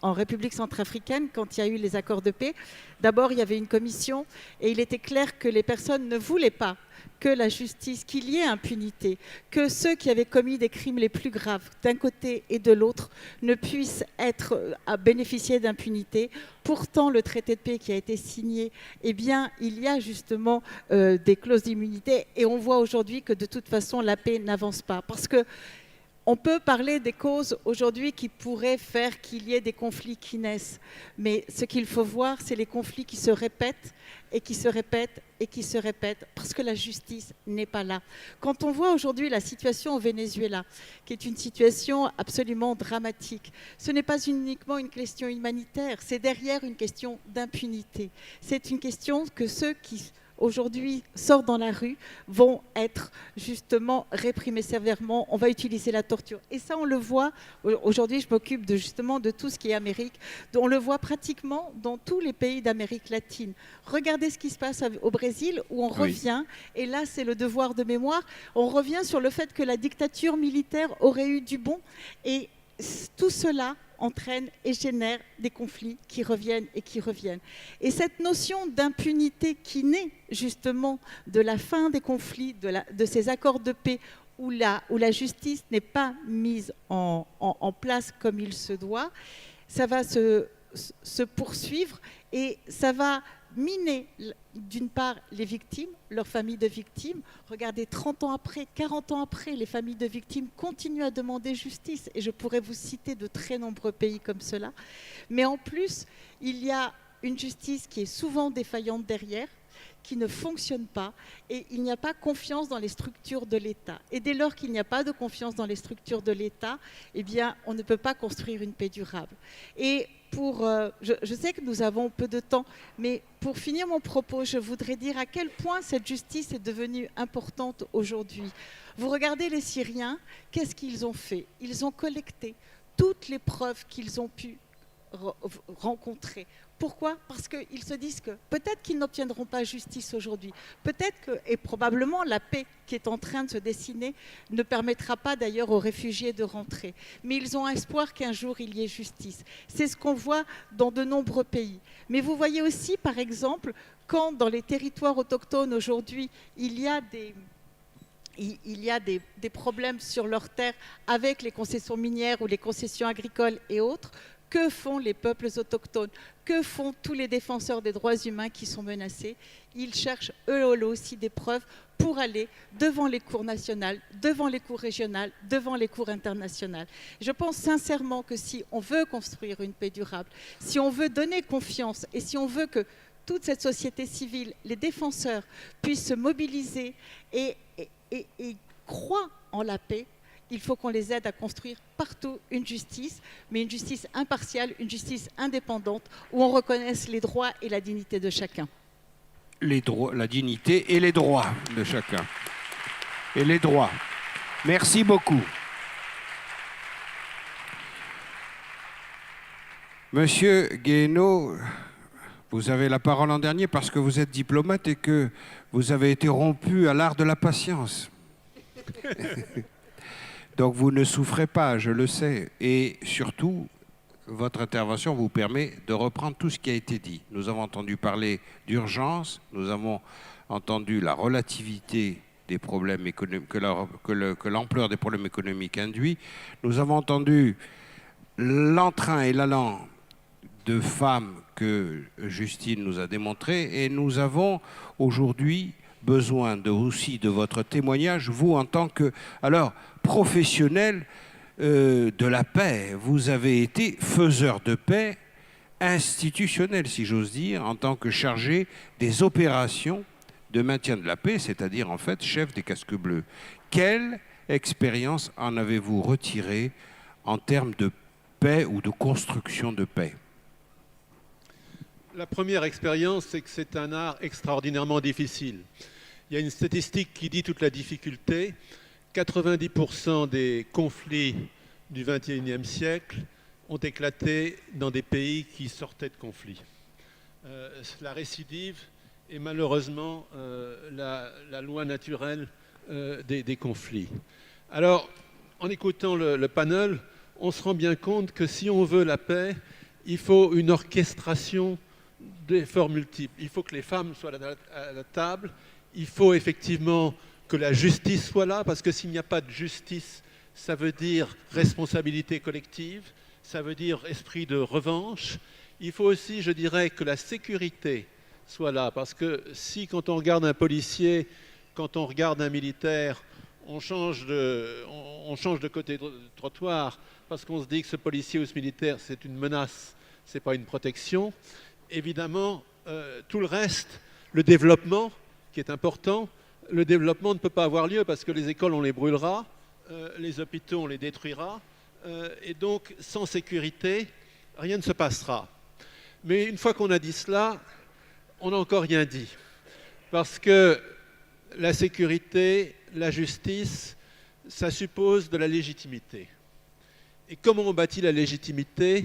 en République centrafricaine, quand il y a eu les accords de paix. D'abord, il y avait une commission et il était clair que les personnes ne voulaient pas que la justice, qu'il y ait impunité, que ceux qui avaient commis des crimes les plus graves d'un côté et de l'autre ne puissent à bénéficier d'impunité. Pourtant, le traité de paix qui a été signé, eh bien, il y a justement des clauses d'immunité et on voit aujourd'hui que de toute façon, la paix n'avance pas. Parce que on peut parler des causes aujourd'hui qui pourraient faire qu'il y ait des conflits qui naissent. Mais ce qu'il faut voir, c'est les conflits qui se répètent et qui se répètent et qui se répètent parce que la justice n'est pas là. Quand on voit aujourd'hui la situation au Venezuela, qui est une situation absolument dramatique, ce n'est pas uniquement une question humanitaire, c'est derrière une question d'impunité. C'est une question que ceux qui aujourd'hui sortent dans la rue vont être justement réprimés sévèrement, on va utiliser la torture. Et ça, on le voit, aujourd'hui je m'occupe justement de tout ce qui est Amérique, on le voit pratiquement dans tous les pays d'Amérique latine. Regardez ce qui se passe au Brésil où on revient, et là c'est le devoir de mémoire, on revient sur le fait que la dictature militaire aurait eu du bon, et tout cela entraîne et génère des conflits qui reviennent et qui reviennent. Et cette notion d'impunité qui naît justement de la fin des conflits, de ces accords de paix où la justice n'est pas mise en place comme il se doit, ça va se poursuivre et ça va miner d'une part les victimes, leurs familles de victimes. Regardez, 30 ans après, 40 ans après, les familles de victimes continuent à demander justice. Et je pourrais vous citer de très nombreux pays comme cela. Mais en plus, il y a une justice qui est souvent défaillante derrière, qui ne fonctionne pas, et il n'y a pas confiance dans les structures de l'État. Et dès lors qu'il n'y a pas de confiance dans les structures de l'État, eh bien, on ne peut pas construire une paix durable. Et je sais que nous avons peu de temps, mais pour finir mon propos, je voudrais dire à quel point cette justice est devenue importante aujourd'hui. Vous regardez les Syriens, qu'est-ce qu'ils ont fait? Ils ont collecté toutes les preuves qu'ils ont pu rencontrer. Pourquoi? Parce qu'ils se disent que peut-être qu'ils n'obtiendront pas justice aujourd'hui, peut-être que, et probablement la paix qui est en train de se dessiner ne permettra pas d'ailleurs aux réfugiés de rentrer. Mais ils ont espoir qu'un jour il y ait justice. C'est ce qu'on voit dans de nombreux pays. Mais vous voyez aussi, par exemple, quand dans les territoires autochtones aujourd'hui, il y a des problèmes sur leurs terres avec les concessions minières ou les concessions agricoles et autres. Que font les peuples autochtones? Que font tous les défenseurs des droits humains qui sont menacés? Ils cherchent eux aussi des preuves pour aller devant les cours nationales, devant les cours régionales, devant les cours internationales. Je pense sincèrement que si on veut construire une paix durable, si on veut donner confiance et si on veut que toute cette société civile, les défenseurs, puissent se mobiliser et croient en la paix, il faut qu'on les aide à construire partout une justice, mais une justice impartiale, une justice indépendante, où on reconnaisse les droits et la dignité de chacun. Les droits, la dignité et les droits de chacun. Et les droits. Merci beaucoup. Monsieur Guéhenno, vous avez la parole en dernier parce que vous êtes diplomate et que vous avez été rompu à l'art de la patience. Donc vous ne souffrez pas, je le sais. Et surtout, votre intervention vous permet de reprendre tout ce qui a été dit. Nous avons entendu parler d'urgence, nous avons entendu la relativité des problèmes économiques, que l'ampleur des problèmes économiques induit. Nous avons entendu l'entrain et l'allant de femmes que Justine nous a démontré. Et nous avons aujourd'hui besoin aussi de votre témoignage, vous en tant que professionnel de la paix. Vous avez été faiseur de paix institutionnel, si j'ose dire, en tant que chargé des opérations de maintien de la paix, c'est-à-dire en fait chef des casques bleus. Quelle expérience en avez-vous retirée en termes de paix ou de construction de paix? La première expérience, c'est que c'est un art extraordinairement difficile. Il y a une statistique qui dit toute la difficulté. 90% des conflits du XXIe siècle ont éclaté dans des pays qui sortaient de conflits. La récidive est malheureusement la loi naturelle des conflits. Alors, en écoutant le panel, on se rend bien compte que si on veut la paix, il faut une orchestration d'efforts multiples. Il faut que les femmes soient à la table, il faut effectivement que la justice soit là, parce que s'il n'y a pas de justice, ça veut dire responsabilité collective, ça veut dire esprit de revanche. Il faut aussi, je dirais, que la sécurité soit là, parce que si quand on regarde un policier, quand on regarde un militaire, on change de côté de trottoir, parce qu'on se dit que ce policier ou ce militaire, c'est une menace, ce n'est pas une protection. Évidemment, tout le reste, le développement, qui est important, le développement ne peut pas avoir lieu parce que les écoles, on les brûlera, les hôpitaux, on les détruira, et donc, sans sécurité, rien ne se passera. Mais une fois qu'on a dit cela, on n'a encore rien dit. Parce que la sécurité, la justice, ça suppose de la légitimité. Et comment on bâtit la légitimité ?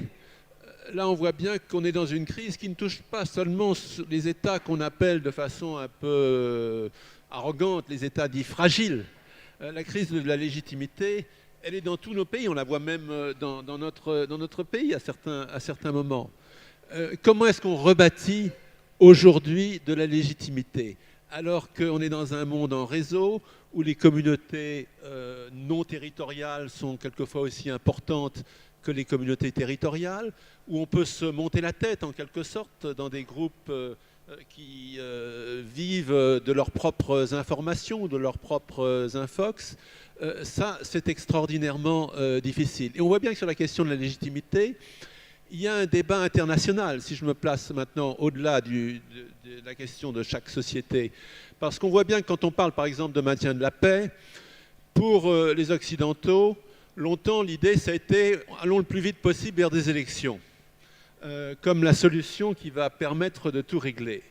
Là, on voit bien qu'on est dans une crise qui ne touche pas seulement les États qu'on appelle de façon un peu arrogante, les États dits fragiles. La crise de la légitimité, elle est dans tous nos pays. On la voit même dans notre pays à certains moments. Comment est-ce qu'on rebâtit aujourd'hui de la légitimité, alors qu'on est dans un monde en réseau où les communautés non territoriales sont quelquefois aussi importantes que les communautés territoriales, où on peut se monter la tête en quelque sorte dans des groupes qui vivent de leurs propres informations, de leurs propres infox. Ça, c'est extraordinairement difficile. Et on voit bien que sur la question de la légitimité, il y a un débat international, si je me place maintenant au-delà de la question de chaque société. Parce qu'on voit bien que quand on parle par exemple de maintien de la paix, pour les Occidentaux, longtemps l'idée ça a été allons le plus vite possible vers des élections, comme la solution qui va permettre de tout régler.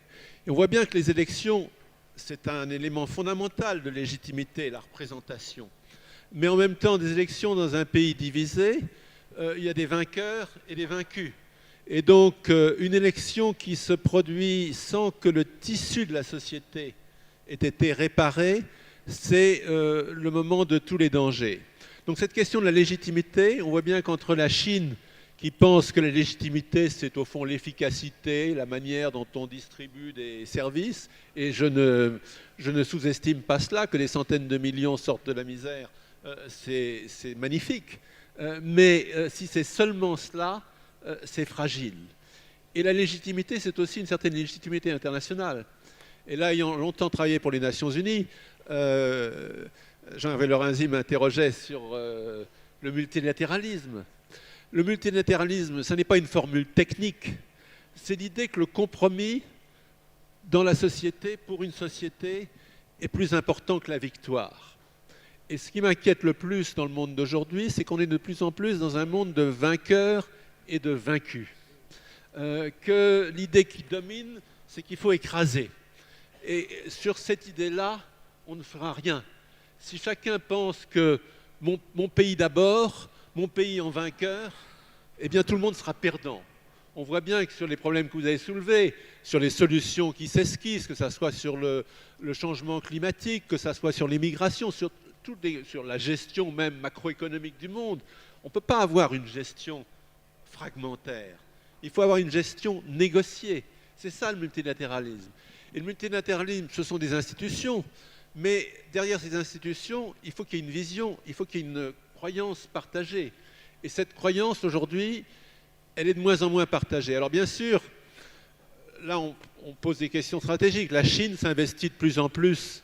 Et on voit bien que les élections, c'est un élément fondamental de légitimité, la représentation. Mais en même temps, des élections dans un pays divisé, il y a des vainqueurs et des vaincus. Et donc, une élection qui se produit sans que le tissu de la société ait été réparé, c'est le moment de tous les dangers. Donc cette question de la légitimité, on voit bien qu'entre la Chine, qui pense que la légitimité, c'est au fond l'efficacité, la manière dont on distribue des services, et je ne sous-estime pas cela, que des centaines de millions sortent de la misère, c'est magnifique. Mais si c'est seulement cela, c'est fragile. Et la légitimité, c'est aussi une certaine légitimité internationale. Et là, ayant longtemps travaillé pour les Nations Unies, Jean-Hervé Lorenzi m'interrogeait sur le multilatéralisme. Le multilatéralisme, ce n'est pas une formule technique, c'est l'idée que le compromis dans la société, pour une société, est plus important que la victoire. Et ce qui m'inquiète le plus dans le monde d'aujourd'hui, c'est qu'on est de plus en plus dans un monde de vainqueurs et de vaincus. Que l'idée qui domine, c'est qu'il faut écraser. Et sur cette idée-là, on ne fera rien. Si chacun pense que mon pays d'abord, mon pays en vainqueur, eh bien tout le monde sera perdant. On voit bien que sur les problèmes que vous avez soulevés, sur les solutions qui s'esquissent, que ce soit sur le changement climatique, que ce soit sur l'immigration, sur la gestion même macroéconomique du monde, on ne peut pas avoir une gestion fragmentaire. Il faut avoir une gestion négociée. C'est ça le multilatéralisme. Et le multilatéralisme, ce sont des institutions, mais derrière ces institutions, il faut qu'il y ait une vision, il faut qu'il y ait une croyance partagée. Et cette croyance, aujourd'hui, elle est de moins en moins partagée. Alors bien sûr, là, on pose des questions stratégiques. La Chine s'investit de plus en plus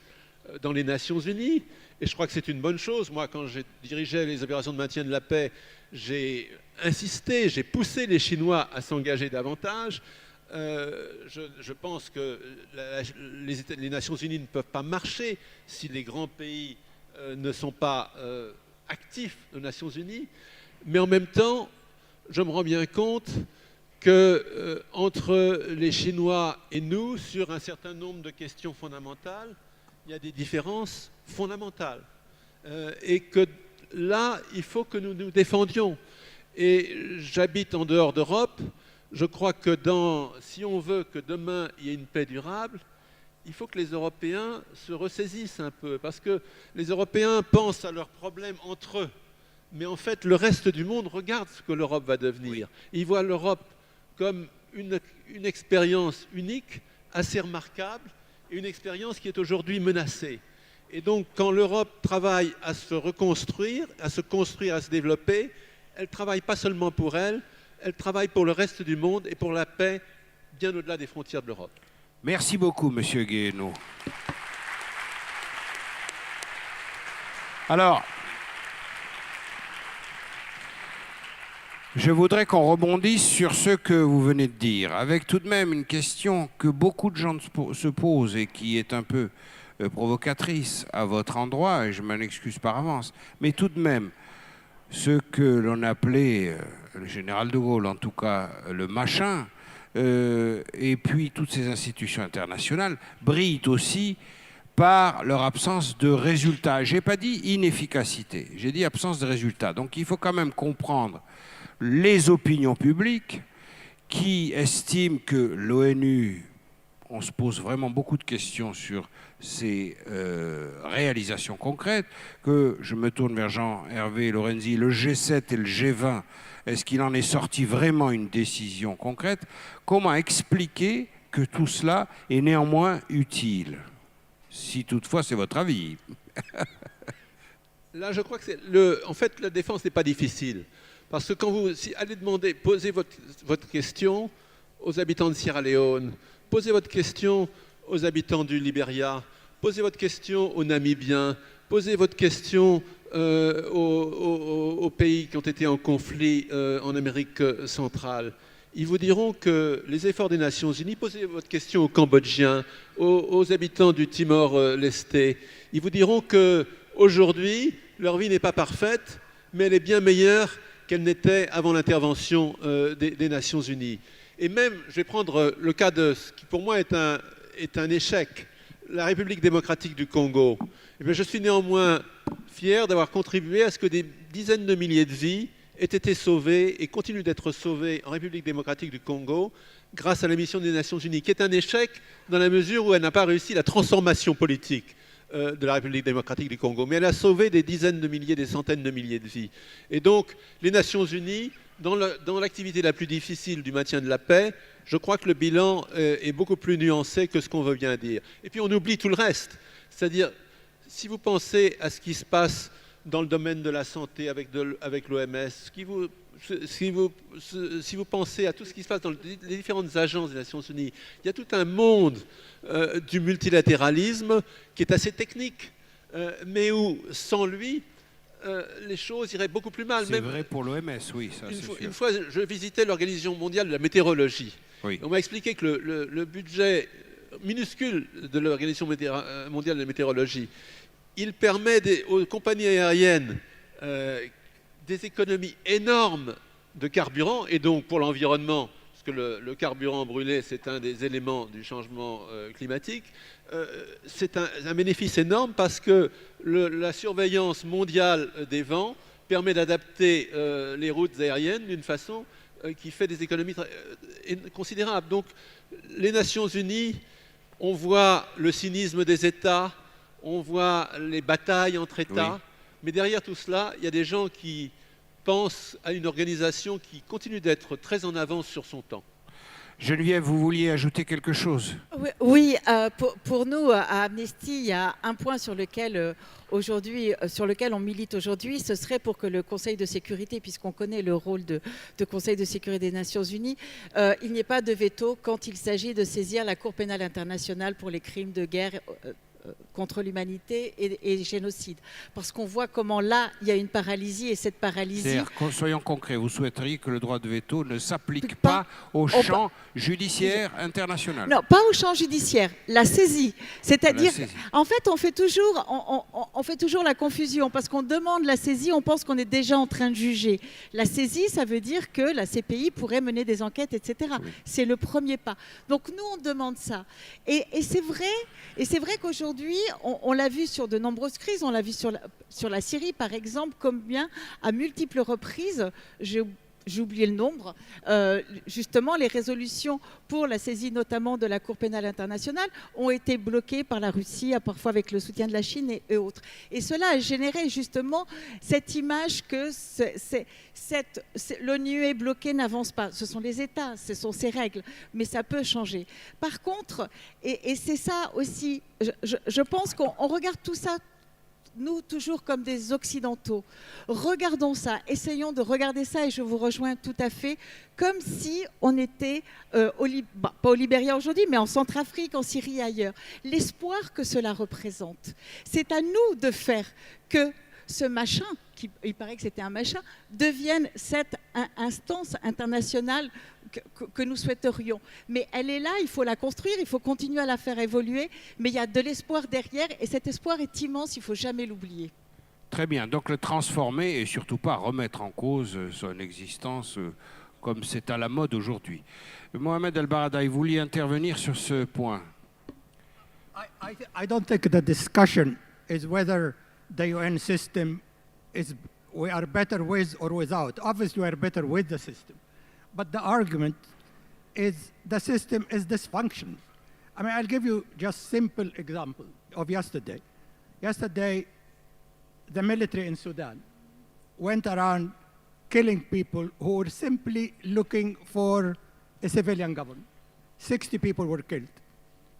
dans les Nations Unies. Et je crois que c'est une bonne chose. Moi, quand j'ai dirigé les opérations de maintien de la paix, j'ai insisté, j'ai poussé les Chinois à s'engager davantage. Je pense que les Nations Unies ne peuvent pas marcher si les grands pays ne sont pas actifs aux Nations Unies. Mais en même temps, je me rends bien compte que entre les Chinois et nous, sur un certain nombre de questions fondamentales, il y a des différences fondamentales. Et que là, il faut que nous nous défendions. Et j'habite en dehors d'Europe. Je crois que si on veut que demain il y ait une paix durable, il faut que les Européens se ressaisissent un peu. Parce que les Européens pensent à leurs problèmes entre eux. Mais en fait, le reste du monde regarde ce que l'Europe va devenir. Ils voient l'Europe comme une expérience unique, assez remarquable, et une expérience qui est aujourd'hui menacée. Et donc, quand l'Europe travaille à se reconstruire, à se construire, à se développer, elle ne travaille pas seulement pour elle, elle travaille pour le reste du monde et pour la paix bien au-delà des frontières de l'Europe. Merci beaucoup, Monsieur Guéhenno. Alors, je voudrais qu'on rebondisse sur ce que vous venez de dire, avec tout de même une question que beaucoup de gens se posent et qui est un peu provocatrice à votre endroit, et je m'en excuse par avance, mais tout de même, ce que l'on appelait, le général de Gaulle en tout cas, le machin, et puis toutes ces institutions internationales, brillent aussi par leur absence de résultats. Je n'ai pas dit inefficacité, j'ai dit absence de résultats. Donc il faut quand même comprendre les opinions publiques qui estiment que l'ONU, on se pose vraiment beaucoup de questions sur ses réalisations concrètes, que je me tourne vers Jean-Hervé Lorenzi, le G7 et le G20, est-ce qu'il en est sorti vraiment une décision concrète? Comment expliquer que tout cela est néanmoins utile? Si toutefois c'est votre avis. Là, je crois que en fait, la défense n'est pas difficile. Parce que quand vous allez posez votre question aux habitants de Sierra Leone, posez votre question aux habitants du Libéria, posez votre question aux Namibiens, posez votre question aux pays qui ont été en conflit en Amérique centrale. Ils vous diront que les efforts des Nations Unies, posez votre question aux Cambodgiens, aux habitants du Timor-Leste, ils vous diront qu'aujourd'hui, leur vie n'est pas parfaite, mais elle est bien meilleure qu'elle n'était avant l'intervention des Nations Unies. Et même, je vais prendre le cas de ce qui pour moi est un échec, la République démocratique du Congo. Et bien, je suis néanmoins fier d'avoir contribué à ce que des dizaines de milliers de vies aient été sauvées et continuent d'être sauvées en République démocratique du Congo grâce à la mission des Nations Unies, qui est un échec dans la mesure où elle n'a pas réussi la transformation politique de la République démocratique du Congo. Mais elle a sauvé des dizaines de milliers, des centaines de milliers de vies. Et donc, les Nations Unies, dans l'activité la plus difficile du maintien de la paix, je crois que le bilan est beaucoup plus nuancé que ce qu'on veut bien dire. Et puis on oublie tout le reste. C'est-à-dire, si vous pensez à ce qui se passe dans le domaine de la santé avec l'OMS, si vous pensez à tout ce qui se passe dans les différentes agences des Nations Unies, il y a tout un monde du multilatéralisme qui est assez technique, mais où, sans lui, les choses iraient beaucoup plus mal. C'est vrai pour l'OMS, oui. Ça, une fois, je visitais l'Organisation mondiale de la météorologie. Oui. On m'a expliqué que le budget minuscule de l'Organisation mondiale de la météorologie, il permet aux compagnies aériennes des économies énormes de carburant, et donc pour l'environnement, parce que le carburant brûlé, c'est un des éléments du changement climatique, c'est un bénéfice énorme parce que la surveillance mondiale des vents permet d'adapter les routes aériennes d'une façon qui fait des économies considérables. Donc les Nations Unies, on voit le cynisme des États, on voit les batailles entre États, oui. Mais derrière tout cela, il y a des gens qui pensent à une organisation qui continue d'être très en avance sur son temps. Geneviève, vous vouliez ajouter quelque chose? Oui, pour nous, à Amnesty, il y a un point sur lequel on milite aujourd'hui, ce serait pour que le Conseil de sécurité, puisqu'on connaît le rôle de Conseil de sécurité des Nations Unies, il n'y ait pas de veto quand il s'agit de saisir la Cour pénale internationale pour les crimes de guerre contre l'humanité et génocide. Parce qu'on voit comment là, il y a une paralysie, et cette paralysie... Soyons concrets, vous souhaiteriez que le droit de veto ne s'applique pas au champ judiciaire international? Non, pas au champ judiciaire, la saisie. C'est-à-dire, en fait, on fait toujours la confusion, parce qu'on demande la saisie, on pense qu'on est déjà en train de juger. La saisie, ça veut dire que la CPI pourrait mener des enquêtes, etc. Oui. C'est le premier pas. Donc nous, on demande ça. Et c'est vrai qu'aujourd'hui, on l'a vu sur de nombreuses crises, on l'a vu sur la Syrie, par exemple, combien, à multiples reprises, j'ai oublié le nombre, justement, les résolutions pour la saisie notamment de la Cour pénale internationale ont été bloquées par la Russie, parfois avec le soutien de la Chine et autres. Et cela a généré justement cette image que l'ONU est bloquée, n'avance pas. Ce sont les États, ce sont ces règles, mais ça peut changer. Par contre, et c'est ça aussi, je pense qu'on regarde tout ça, nous, toujours comme des Occidentaux, regardons ça, essayons de regarder ça, et je vous rejoins tout à fait, comme si on était, pas au Libéria aujourd'hui, mais en Centrafrique, en Syrie et ailleurs. L'espoir que cela représente, c'est à nous de faire que ce machin, il paraît que c'était un machin, devienne cette instance internationale que nous souhaiterions. Mais elle est là, il faut la construire, il faut continuer à la faire évoluer, mais il y a de l'espoir derrière, et cet espoir est immense, il ne faut jamais l'oublier. Très bien, donc le transformer et surtout pas remettre en cause son existence comme c'est à la mode aujourd'hui. Mohamed El-Baradei, vous vouliez intervenir sur ce point? I don't think the discussion is whether the UN system we are better with or without. Obviously, we are better with the system. But the argument is the system is dysfunctional. I mean, I'll give you just simple example of yesterday. Yesterday, the military in Sudan went around killing people who were simply looking for a civilian government. 60 people were killed.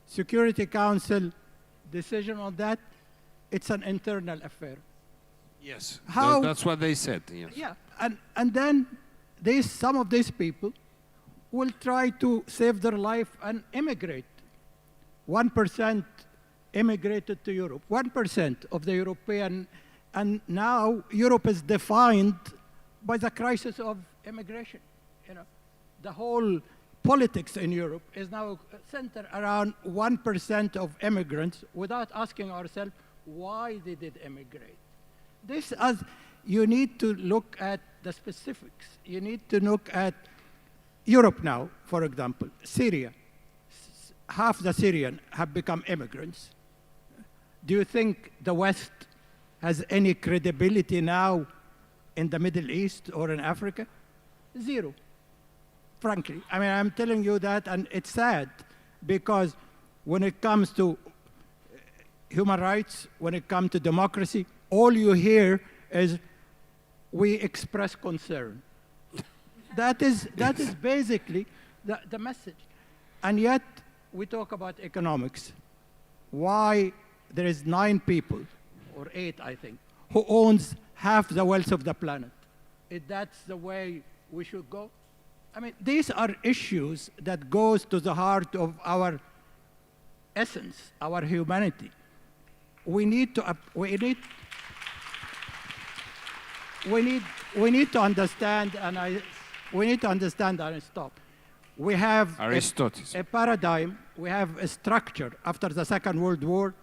Security Council decision on that, it's an internal affair. Yes, that's what they said. Yes. Yeah, and then some of these people will try to save their life and immigrate. 1% immigrated to Europe, 1% of the European, and now Europe is defined by the crisis of immigration. You know, the whole politics in Europe is now centered around 1% of immigrants without asking ourselves why they did immigrate. You need to look at the specifics. You need to look at Europe now, for example, Syria. Half the Syrians have become immigrants. Do you think the West has any credibility now in the Middle East or in Africa? Zero, frankly. I mean, I'm telling you that, and it's sad, because when it comes to human rights, when it comes to democracy, all you hear is, we express concern. That is basically the message. And yet, we talk about economics. Why there is 9 people, or 8, I think, who owns half the wealth of the planet? If that's the way we should go? I mean, these are issues that goes to the heart of our essence, our humanity. We need to understand, and we need to understand and stop. We have a paradigm, we have a structure. After the Second World War,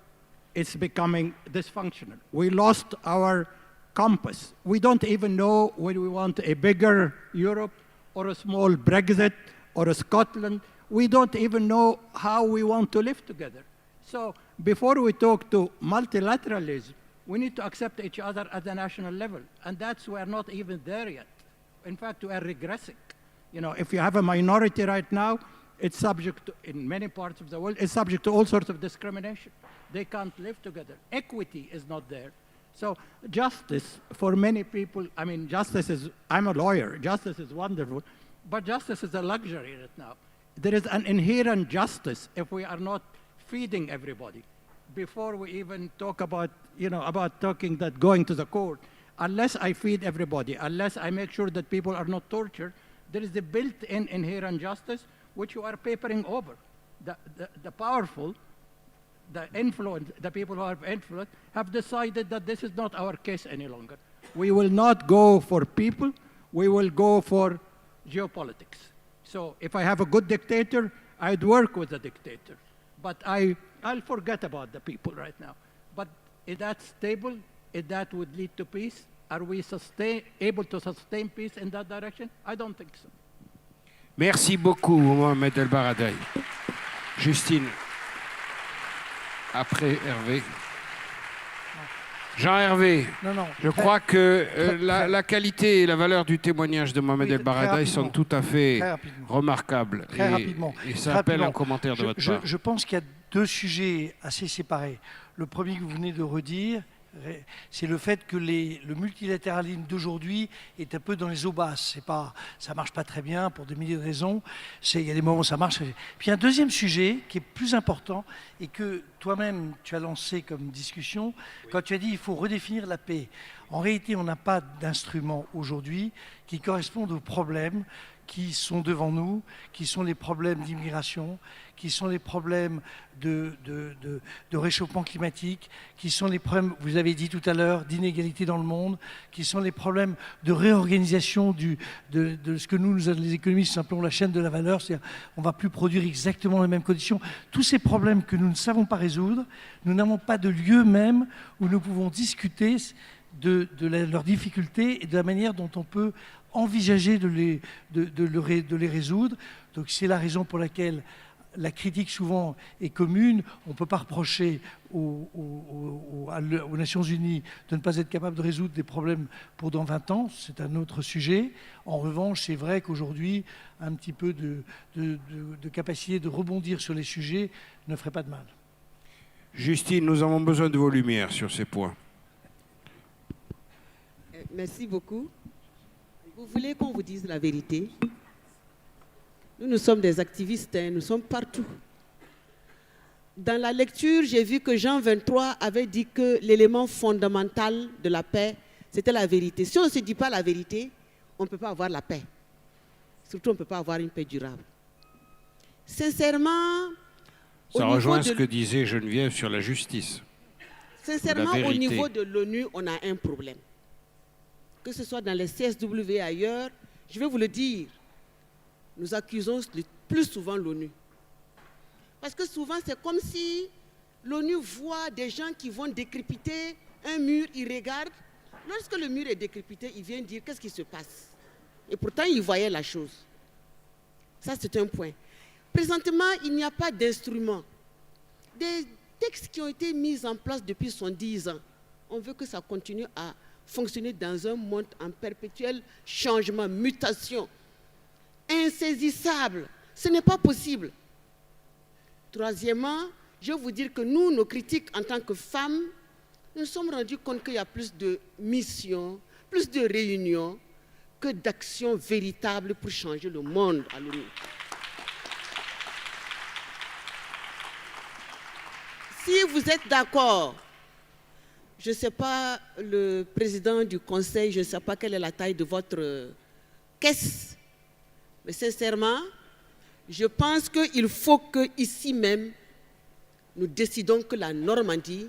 it's becoming dysfunctional. We lost our compass. We don't even know whether we want a bigger Europe or a small Brexit or a Scotland. We don't even know how we want to live together. So before we talk to multilateralism, we need to accept each other at the national level. And we're not even there yet. In fact, we are regressing. You know, if you have a minority right now, it's subject to, in many parts of the world, it's subject to all sorts of discrimination. They can't live together. Equity is not there. So justice, for many people, I mean, I'm a lawyer, justice is wonderful, but justice is a luxury right now. There is an inherent justice if we are not feeding everybody. Before we even talk about, talking that going to the court, unless I feed everybody, unless I make sure that people are not tortured, there is the built-in inherent justice which you are papering over. The powerful the people who have influence, have decided that this is not our case any longer. We will not go for people, we will go for geopolitics. So if I have a good dictator, I'd work with the dictator. But I'll forget about the people right now. But is that stable? Is that would lead to peace? Are we able to sustain peace in that direction? I don't think so. Merci beaucoup, Mohamed El Baradei. Justine, après Hervé. Jean-Hervé, je crois que la qualité et la valeur du témoignage de Mohamed El Baradei sont tout à fait remarquables. Très rapidement. Et ça appelle un commentaire de votre part. Je pense qu'il y a deux sujets assez séparés. Le premier que vous venez de redire, c'est le fait que le multilatéralisme d'aujourd'hui est un peu dans les eaux basses. Ça ne marche pas très bien pour des milliers de raisons. Il y a des moments où ça marche. Puis un deuxième sujet qui est plus important et que toi-même tu as lancé comme discussion, quand tu as dit qu'il faut redéfinir la paix. En réalité, on n'a pas d'instrument aujourd'hui qui correspondent aux problèmes qui sont devant nous, qui sont les problèmes d'immigration, qui sont les problèmes de réchauffement climatique, qui sont les problèmes, vous avez dit tout à l'heure, d'inégalité dans le monde, qui sont les problèmes de réorganisation de ce que nous les économistes, appelons la chaîne de la valeur, c'est-à-dire on ne va plus produire exactement les mêmes conditions. Tous ces problèmes que nous ne savons pas résoudre, nous n'avons pas de lieu même où nous pouvons discuter de leurs difficultés et de la manière dont on peut envisager de les résoudre. Donc c'est la raison pour laquelle la critique souvent est commune. On ne peut pas reprocher aux Nations Unies de ne pas être capable de résoudre des problèmes pour dans 20 ans. C'est un autre sujet. En revanche, c'est vrai qu'aujourd'hui, un petit peu de capacité de rebondir sur les sujets ne ferait pas de mal. Justine, nous avons besoin de vos lumières sur ces points. Merci beaucoup. Vous voulez qu'on vous dise la vérité? Nous sommes des activistes, nous sommes partout. Dans la lecture, j'ai vu que Jean 23 avait dit que l'élément fondamental de la paix, c'était la vérité. Si on ne se dit pas la vérité, on ne peut pas avoir la paix. Surtout, on ne peut pas avoir une paix durable. Sincèrement... Ça rejoint ce que disait Geneviève sur la justice. Sincèrement, au niveau de l'ONU, on a un problème. Que ce soit dans les CSW et ailleurs, je vais vous le dire, nous accusons le plus souvent l'ONU. Parce que souvent, c'est comme si l'ONU voit des gens qui vont décrépiter un mur, ils regardent. Lorsque le mur est décrépité, ils viennent dire qu'est-ce qui se passe. Et pourtant, ils voyaient la chose. Ça, c'est un point. Présentement, il n'y a pas d'instrument. Des textes qui ont été mis en place depuis 70 ans. On veut que ça continue à fonctionner dans un monde en perpétuel changement, mutation, insaisissable. Ce n'est pas possible. Troisièmement, je vais vous dire que nous, nos critiques en tant que femmes, nous nous sommes rendus compte qu'il y a plus de missions, plus de réunions que d'actions véritables pour changer le monde à l'ONU. Si vous êtes d'accord, je ne sais pas, le président du conseil, je ne sais pas quelle est la taille de votre caisse, mais sincèrement, je pense qu'il faut qu'ici même, nous décidons que la Normandie,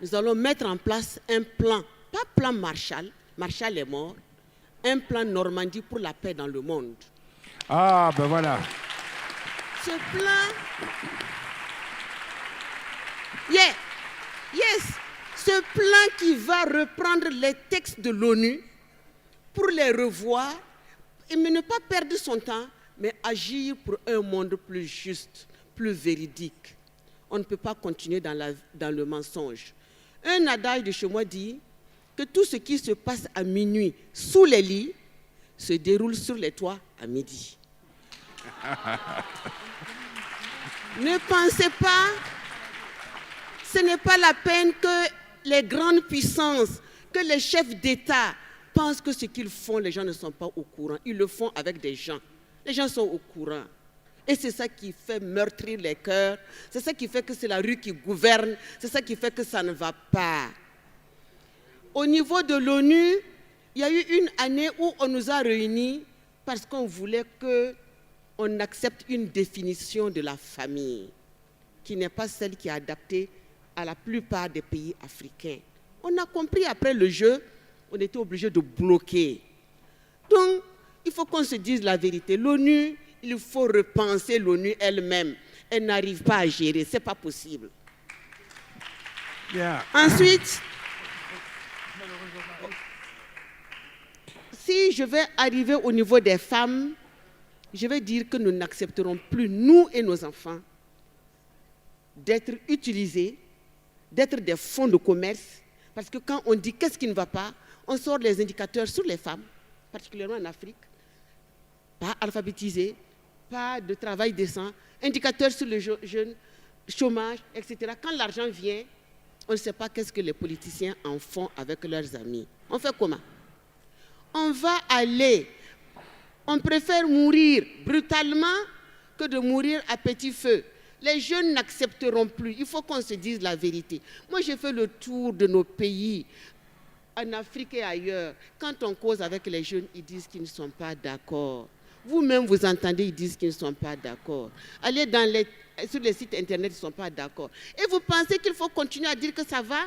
nous allons mettre en place un plan, pas plan Marshall, Marshall est mort, un plan Normandie pour la paix dans le monde. Ah, ben voilà. Ce plan... Yes, ce plan qui va reprendre les textes de l'ONU pour les revoir, mais ne pas perdre son temps, mais agir pour un monde plus juste, plus véridique. On ne peut pas continuer dans le mensonge. Un adage de chez moi dit que tout ce qui se passe à minuit sous les lits se déroule sur les toits à midi. Ne pensez pas, ce n'est pas la peine que les grandes puissances, que les chefs d'État pensent que ce qu'ils font, les gens ne sont pas au courant. Ils le font avec des gens. Les gens sont au courant. Et c'est ça qui fait meurtrir les cœurs. C'est ça qui fait que c'est la rue qui gouverne. C'est ça qui fait que ça ne va pas. Au niveau de l'ONU, il y a eu une année où on nous a réunis parce qu'on voulait qu'on accepte une définition de la famille. qui n'est pas celle qui est adaptée à la plupart des pays africains. On a compris après le jeu, on était obligé de bloquer. Donc, il faut qu'on se dise la vérité. L'ONU, il faut repenser l'ONU elle-même. Elle n'arrive pas à gérer, ce n'est pas possible. Yeah. Ensuite, si je vais arriver au niveau des femmes, je vais dire que nous n'accepterons plus, nous et nos enfants, d'être utilisés, d'être des fonds de commerce, parce que quand on dit qu'est-ce qui ne va pas, on sort les indicateurs sur les femmes, particulièrement en Afrique, pas alphabétisées, pas de travail décent, indicateurs sur le jeune, chômage, etc. Quand l'argent vient, on ne sait pas qu'est-ce que les politiciens en font avec leurs amis. On fait comment? On va aller, on préfère mourir brutalement que de mourir à petit feu. Les jeunes n'accepteront plus, il faut qu'on se dise la vérité. Moi, j'ai fait le tour de nos pays, en Afrique et ailleurs. Quand on cause avec les jeunes, ils disent qu'ils ne sont pas d'accord. Vous-même, vous entendez, ils disent qu'ils ne sont pas d'accord. Allez sur les sites internet, ils ne sont pas d'accord. Et vous pensez qu'il faut continuer à dire que ça va?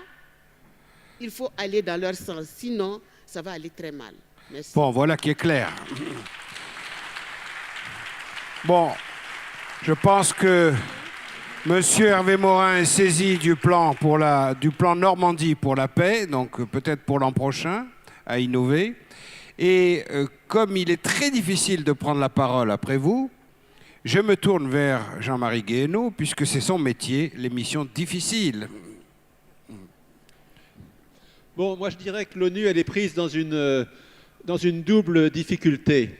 Il faut aller dans leur sens, sinon, ça va aller très mal. Merci. Bon, voilà qui est clair. Bon, je pense que M. Hervé Morin est saisi du plan Normandie pour la paix, donc peut-être pour l'an prochain, à innover. Et comme il est très difficile de prendre la parole après vous, je me tourne vers Jean-Marie Guéhenno, puisque c'est son métier, les missions difficiles. Bon, moi je dirais que l'ONU, elle est prise dans une double difficulté.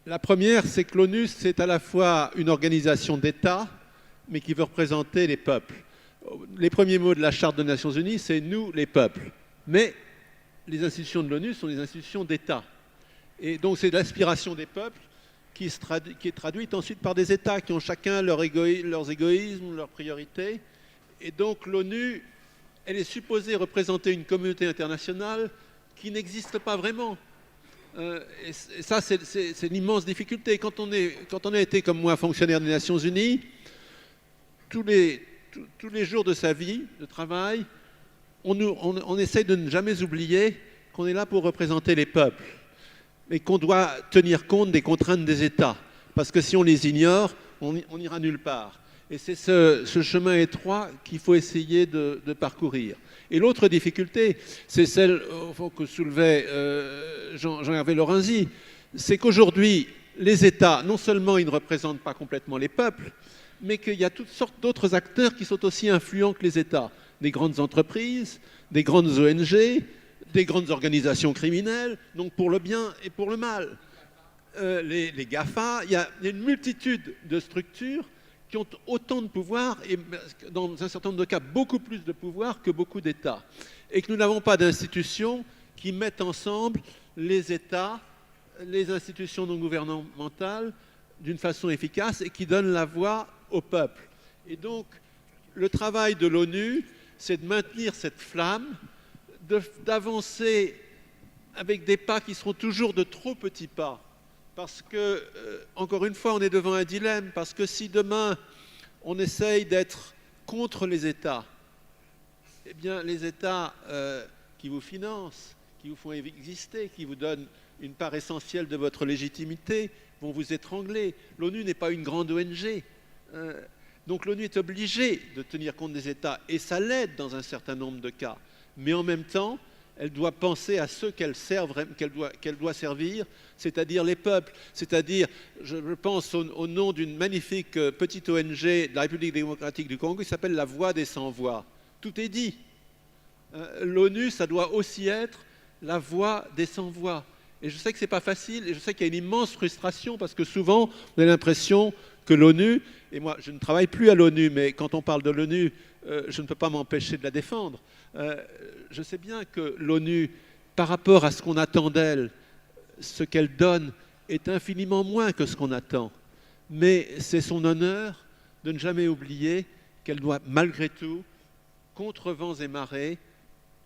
La première, c'est que l'ONU, c'est à la fois une organisation d'État, mais qui veut représenter les peuples. Les premiers mots de la Charte des Nations Unies, c'est « nous, les peuples ». Mais les institutions de l'ONU sont des institutions d'État. Et donc c'est l'aspiration des peuples qui est traduite ensuite par des États qui ont chacun leurs égoïsmes, leurs priorités. Et donc l'ONU, elle est supposée représenter une communauté internationale qui n'existe pas vraiment. Et ça, c'est l'immense difficulté. Quand on a été, comme moi, fonctionnaire des Nations Unies, tous les jours de sa vie, de travail, on essaie de ne jamais oublier qu'on est là pour représenter les peuples, mais qu'on doit tenir compte des contraintes des États. Parce que si on les ignore, on n'ira nulle part. Et c'est ce chemin étroit qu'il faut essayer de parcourir. Et l'autre difficulté, c'est celle que soulevait Jean-Hervé Lorenzi, c'est qu'aujourd'hui, les États, non seulement ils ne représentent pas complètement les peuples, mais qu'il y a toutes sortes d'autres acteurs qui sont aussi influents que les États. Des grandes entreprises, des grandes ONG, des grandes organisations criminelles, donc pour le bien et pour le mal. Les GAFA, il y a une multitude de structures qui ont autant de pouvoir, et dans un certain nombre de cas, beaucoup plus de pouvoir que beaucoup d'États. Et que nous n'avons pas d'institutions qui mettent ensemble les États, les institutions non gouvernementales, d'une façon efficace et qui donnent la voix au peuple. Et donc, le travail de l'ONU, c'est de maintenir cette flamme, d'avancer avec des pas qui seront toujours de trop petits pas. Parce que, encore une fois, on est devant un dilemme, parce que si demain, on essaye d'être contre les États, eh bien, les États qui vous financent, qui vous font exister, qui vous donnent une part essentielle de votre légitimité, vont vous étrangler. L'ONU n'est pas une grande ONG. Donc l'ONU est obligée de tenir compte des États, et ça l'aide dans un certain nombre de cas. Mais en même temps, elle doit penser à ceux qu'elle doit servir, c'est-à-dire les peuples. C'est-à-dire, je pense au nom d'une magnifique petite ONG de la République démocratique du Congo qui s'appelle la Voix des Sans-Voix. Tout est dit. L'ONU, ça doit aussi être la voix des sans-voix. Et je sais que ce n'est pas facile, et je sais qu'il y a une immense frustration, parce que souvent, on a l'impression que l'ONU, et moi je ne travaille plus à l'ONU, mais quand on parle de l'ONU, je ne peux pas m'empêcher de la défendre. Je sais bien que l'ONU, par rapport à ce qu'on attend d'elle, ce qu'elle donne est infiniment moins que ce qu'on attend. Mais c'est son honneur de ne jamais oublier qu'elle doit, malgré tout, contre vents et marées,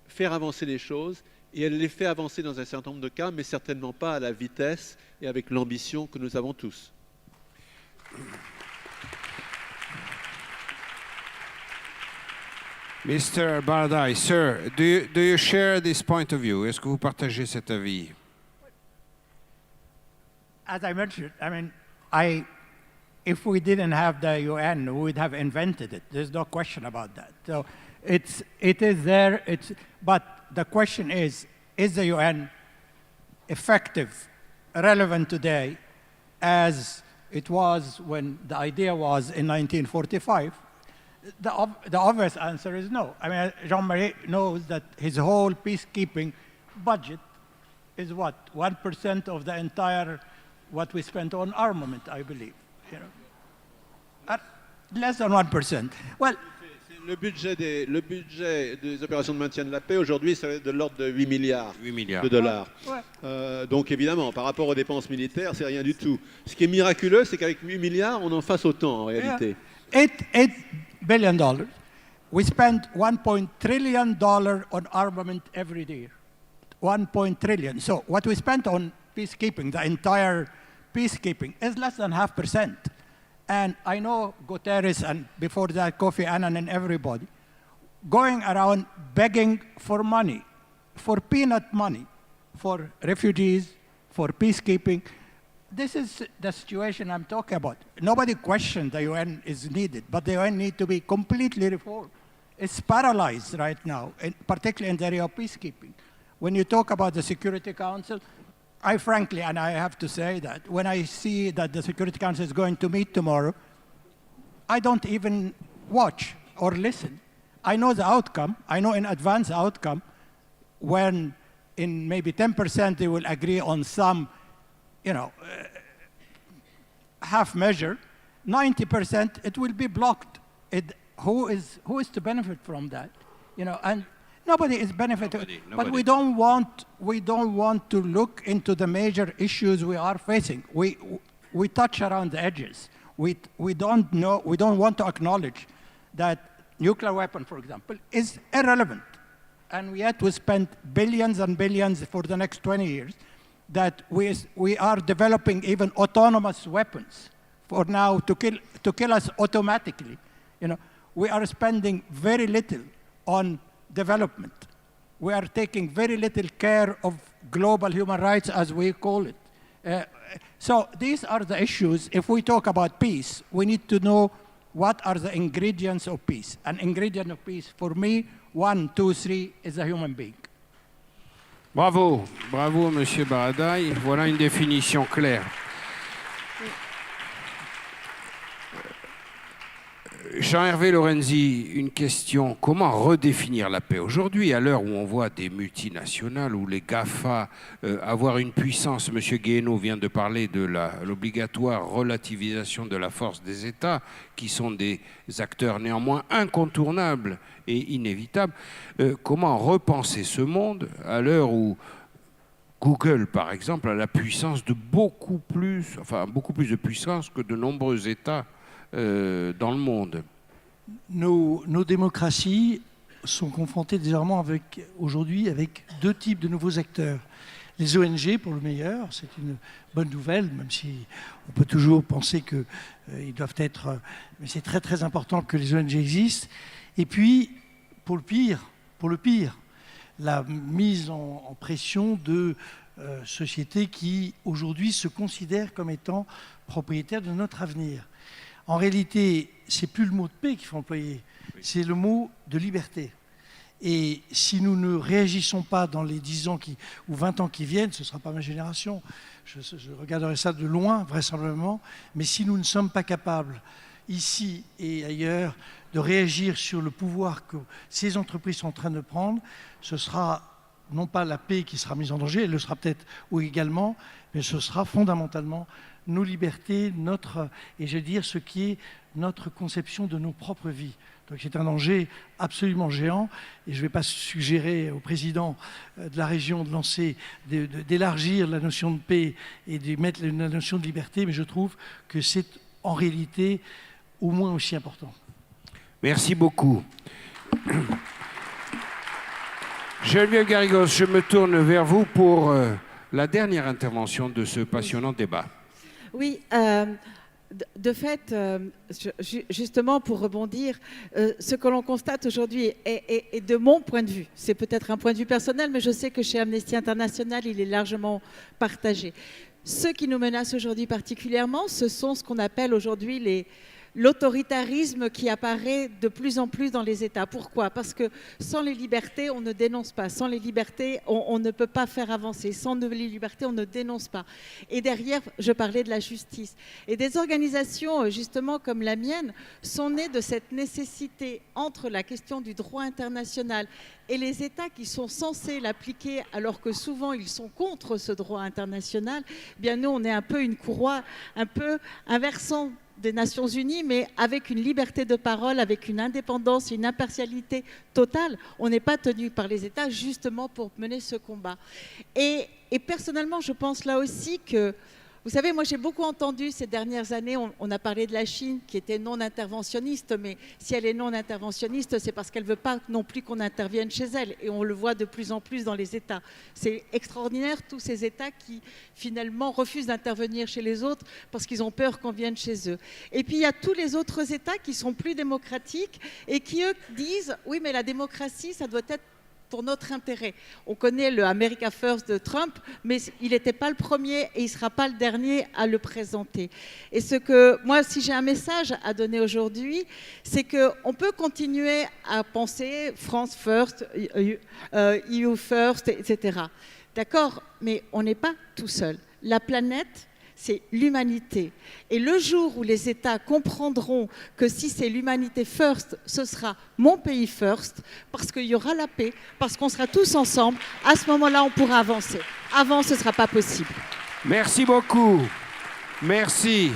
faire avancer les choses. Et elle les fait avancer dans un certain nombre de cas, mais certainement pas à la vitesse et avec l'ambition que nous avons tous. Mr. Baradai, sir, do you share this point of view? Est-ce que vous partagez cet avis? As I mentioned, I mean, if we didn't have the UN, we would have invented it. There's no question about that. So it is there. But the question is the UN effective, relevant today, as it was when the idea was in 1945? The obvious answer is no. I mean, Jean-Marie knows that his whole peacekeeping budget is what? 1% of the entire what we spent on armament, I believe. You know, less than 1%. Well, le budget des opérations de maintien de la paix aujourd'hui, ça va être de l'ordre de 8 milliards de dollars. Ouais. Donc évidemment, par rapport aux dépenses militaires, c'est rien du tout. Ce qui est miraculeux, c'est qu'avec 8 milliards, on en fasse autant en réalité. $8 billion. We spend $1 trillion on armament every year. $1 trillion. So what we spent on peacekeeping, the entire peacekeeping, is less than 0.5%. And I know Guterres and before that Kofi Annan and everybody going around begging for money, for peanut money, for refugees, for peacekeeping. This is the situation I'm talking about. Nobody questioned the UN is needed, but the UN need to be completely reformed. It's paralyzed right now, particularly in the area of peacekeeping. When you talk about the Security Council, I frankly, and I have to say that, when I see that the Security Council is going to meet tomorrow, I don't even watch or listen. I know the outcome. I know in advance the outcome when in maybe 10% they will agree on some, you know, half measure. 90% it will be blocked. Who is to benefit from that? You know, and nobody is benefiting. Nobody. But we don't want to look into the major issues we are facing. We touch around the edges. We don't want to acknowledge that nuclear weapon, for example, is irrelevant. And yet we spend billions and billions for the next 20 years that we are developing even autonomous weapons for now to kill us automatically. You know, we are spending very little on development. We are taking very little care of global human rights, as we call it. So these are the issues. If we talk about peace, we need to know what are the ingredients of peace. An ingredient of peace, for me, 1, 2, 3, is a human being. Bravo, bravo, Monsieur Baradai. Voilà une définition claire. Jean-Hervé Lorenzi, une question. Comment redéfinir la paix aujourd'hui, à l'heure où on voit des multinationales, où les GAFA avoir une puissance? Monsieur Guéhenno vient de parler de l'obligatoire relativisation de la force des États, qui sont des acteurs néanmoins incontournables et inévitables. Comment repenser ce monde à l'heure où Google, par exemple, a la puissance de beaucoup plus de puissance que de nombreux États dans le monde? Nos démocraties sont confrontées désormais aujourd'hui avec deux types de nouveaux acteurs. Les ONG, pour le meilleur, c'est une bonne nouvelle, même si on peut toujours penser qu'ils doivent être... Mais c'est très très important que les ONG existent. Et puis, pour le pire, la mise en pression de sociétés qui, aujourd'hui, se considèrent comme étant propriétaires de notre avenir. En réalité, c'est plus le mot de paix qu'il faut employer, c'est le mot de liberté. Et si nous ne réagissons pas dans les 10 ans ou 20 ans qui viennent, ce ne sera pas ma génération, je regarderai ça de loin, vraisemblablement, mais si nous ne sommes pas capables, ici et ailleurs, de réagir sur le pouvoir que ces entreprises sont en train de prendre, ce sera non pas la paix qui sera mise en danger, elle le sera peut-être ou également, mais ce sera fondamentalement nos libertés, et je veux dire ce qui est notre conception de nos propres vies. Donc c'est un danger absolument géant, et je ne vais pas suggérer au président de la région de lancer, d'élargir la notion de paix et de mettre la notion de liberté, mais je trouve que c'est en réalité au moins aussi important. Merci beaucoup. Geneviève Garrigos, je me tourne vers vous pour la dernière intervention de ce passionnant débat. Oui, De fait, justement pour rebondir, ce que l'on constate aujourd'hui est de mon point de vue, c'est peut-être un point de vue personnel, mais je sais que chez Amnesty International, il est largement partagé. Ce qui nous menace aujourd'hui particulièrement, ce sont ce qu'on appelle aujourd'hui l'autoritarisme qui apparaît de plus en plus dans les États. Pourquoi? Parce que sans les libertés, on ne dénonce pas. Sans les libertés, on ne peut pas faire avancer. Sans les libertés, on ne dénonce pas. Et derrière, je parlais de la justice. Et des organisations, justement, comme la mienne, sont nées de cette nécessité entre la question du droit international et les États qui sont censés l'appliquer alors que souvent ils sont contre ce droit international. Eh bien nous, on est un peu une courroie, un peu un versant des Nations Unies, mais avec une liberté de parole, avec une indépendance, une impartialité totale. On n'est pas tenu par les États justement pour mener ce combat. Et personnellement, je pense là aussi que, vous savez, moi j'ai beaucoup entendu ces dernières années, on a parlé de la Chine qui était non interventionniste, mais si elle est non interventionniste, c'est parce qu'elle ne veut pas non plus qu'on intervienne chez elle. Et on le voit de plus en plus dans les États. C'est extraordinaire, tous ces États qui finalement refusent d'intervenir chez les autres parce qu'ils ont peur qu'on vienne chez eux. Et puis il y a tous les autres États qui sont plus démocratiques et qui, eux, disent « oui, mais la démocratie, ça doit être pour notre intérêt ». On connaît le America First de Trump, mais il n'était pas le premier et il ne sera pas le dernier à le présenter. Et ce que, moi, si j'ai un message à donner aujourd'hui, c'est qu'on peut continuer à penser France First, EU First, etc. D'accord? Mais on n'est pas tout seul. La planète, c'est l'humanité. Et le jour où les États comprendront que si c'est l'humanité first, ce sera mon pays first, parce qu'il y aura la paix, parce qu'on sera tous ensemble, à ce moment-là, on pourra avancer. Avant, ce ne sera pas possible. Merci beaucoup. Merci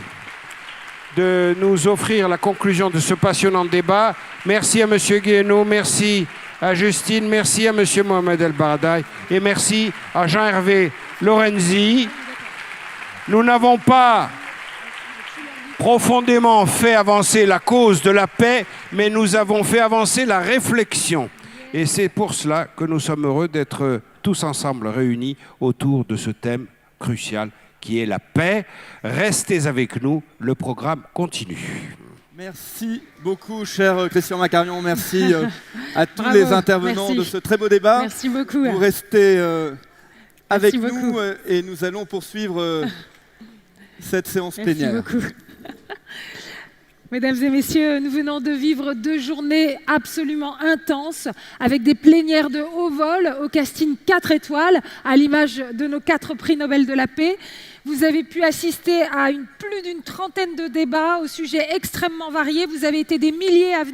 de nous offrir la conclusion de ce passionnant débat. Merci à M. Guéhenno, merci à Justine, merci à M. Mohamed El Baradei et merci à Jean-Hervé Lorenzi. Nous n'avons pas profondément fait avancer la cause de la paix, mais nous avons fait avancer la réflexion. Et c'est pour cela que nous sommes heureux d'être tous ensemble réunis autour de ce thème crucial qui est la paix. Restez avec nous, le programme continue. Merci beaucoup, cher Christian Macarion. Merci à tous les intervenants de ce très beau débat. Merci beaucoup. Vous restez avec nous et nous allons poursuivre cette séance plénière. Merci beaucoup. Mesdames et messieurs, nous venons de vivre 2 journées absolument intenses avec des plénières de haut vol au casting 4 étoiles, à l'image de nos 4 prix Nobel de la paix. Vous avez pu assister à plus d'une trentaine de débats au sujet extrêmement variés. Vous avez été des milliers à venir.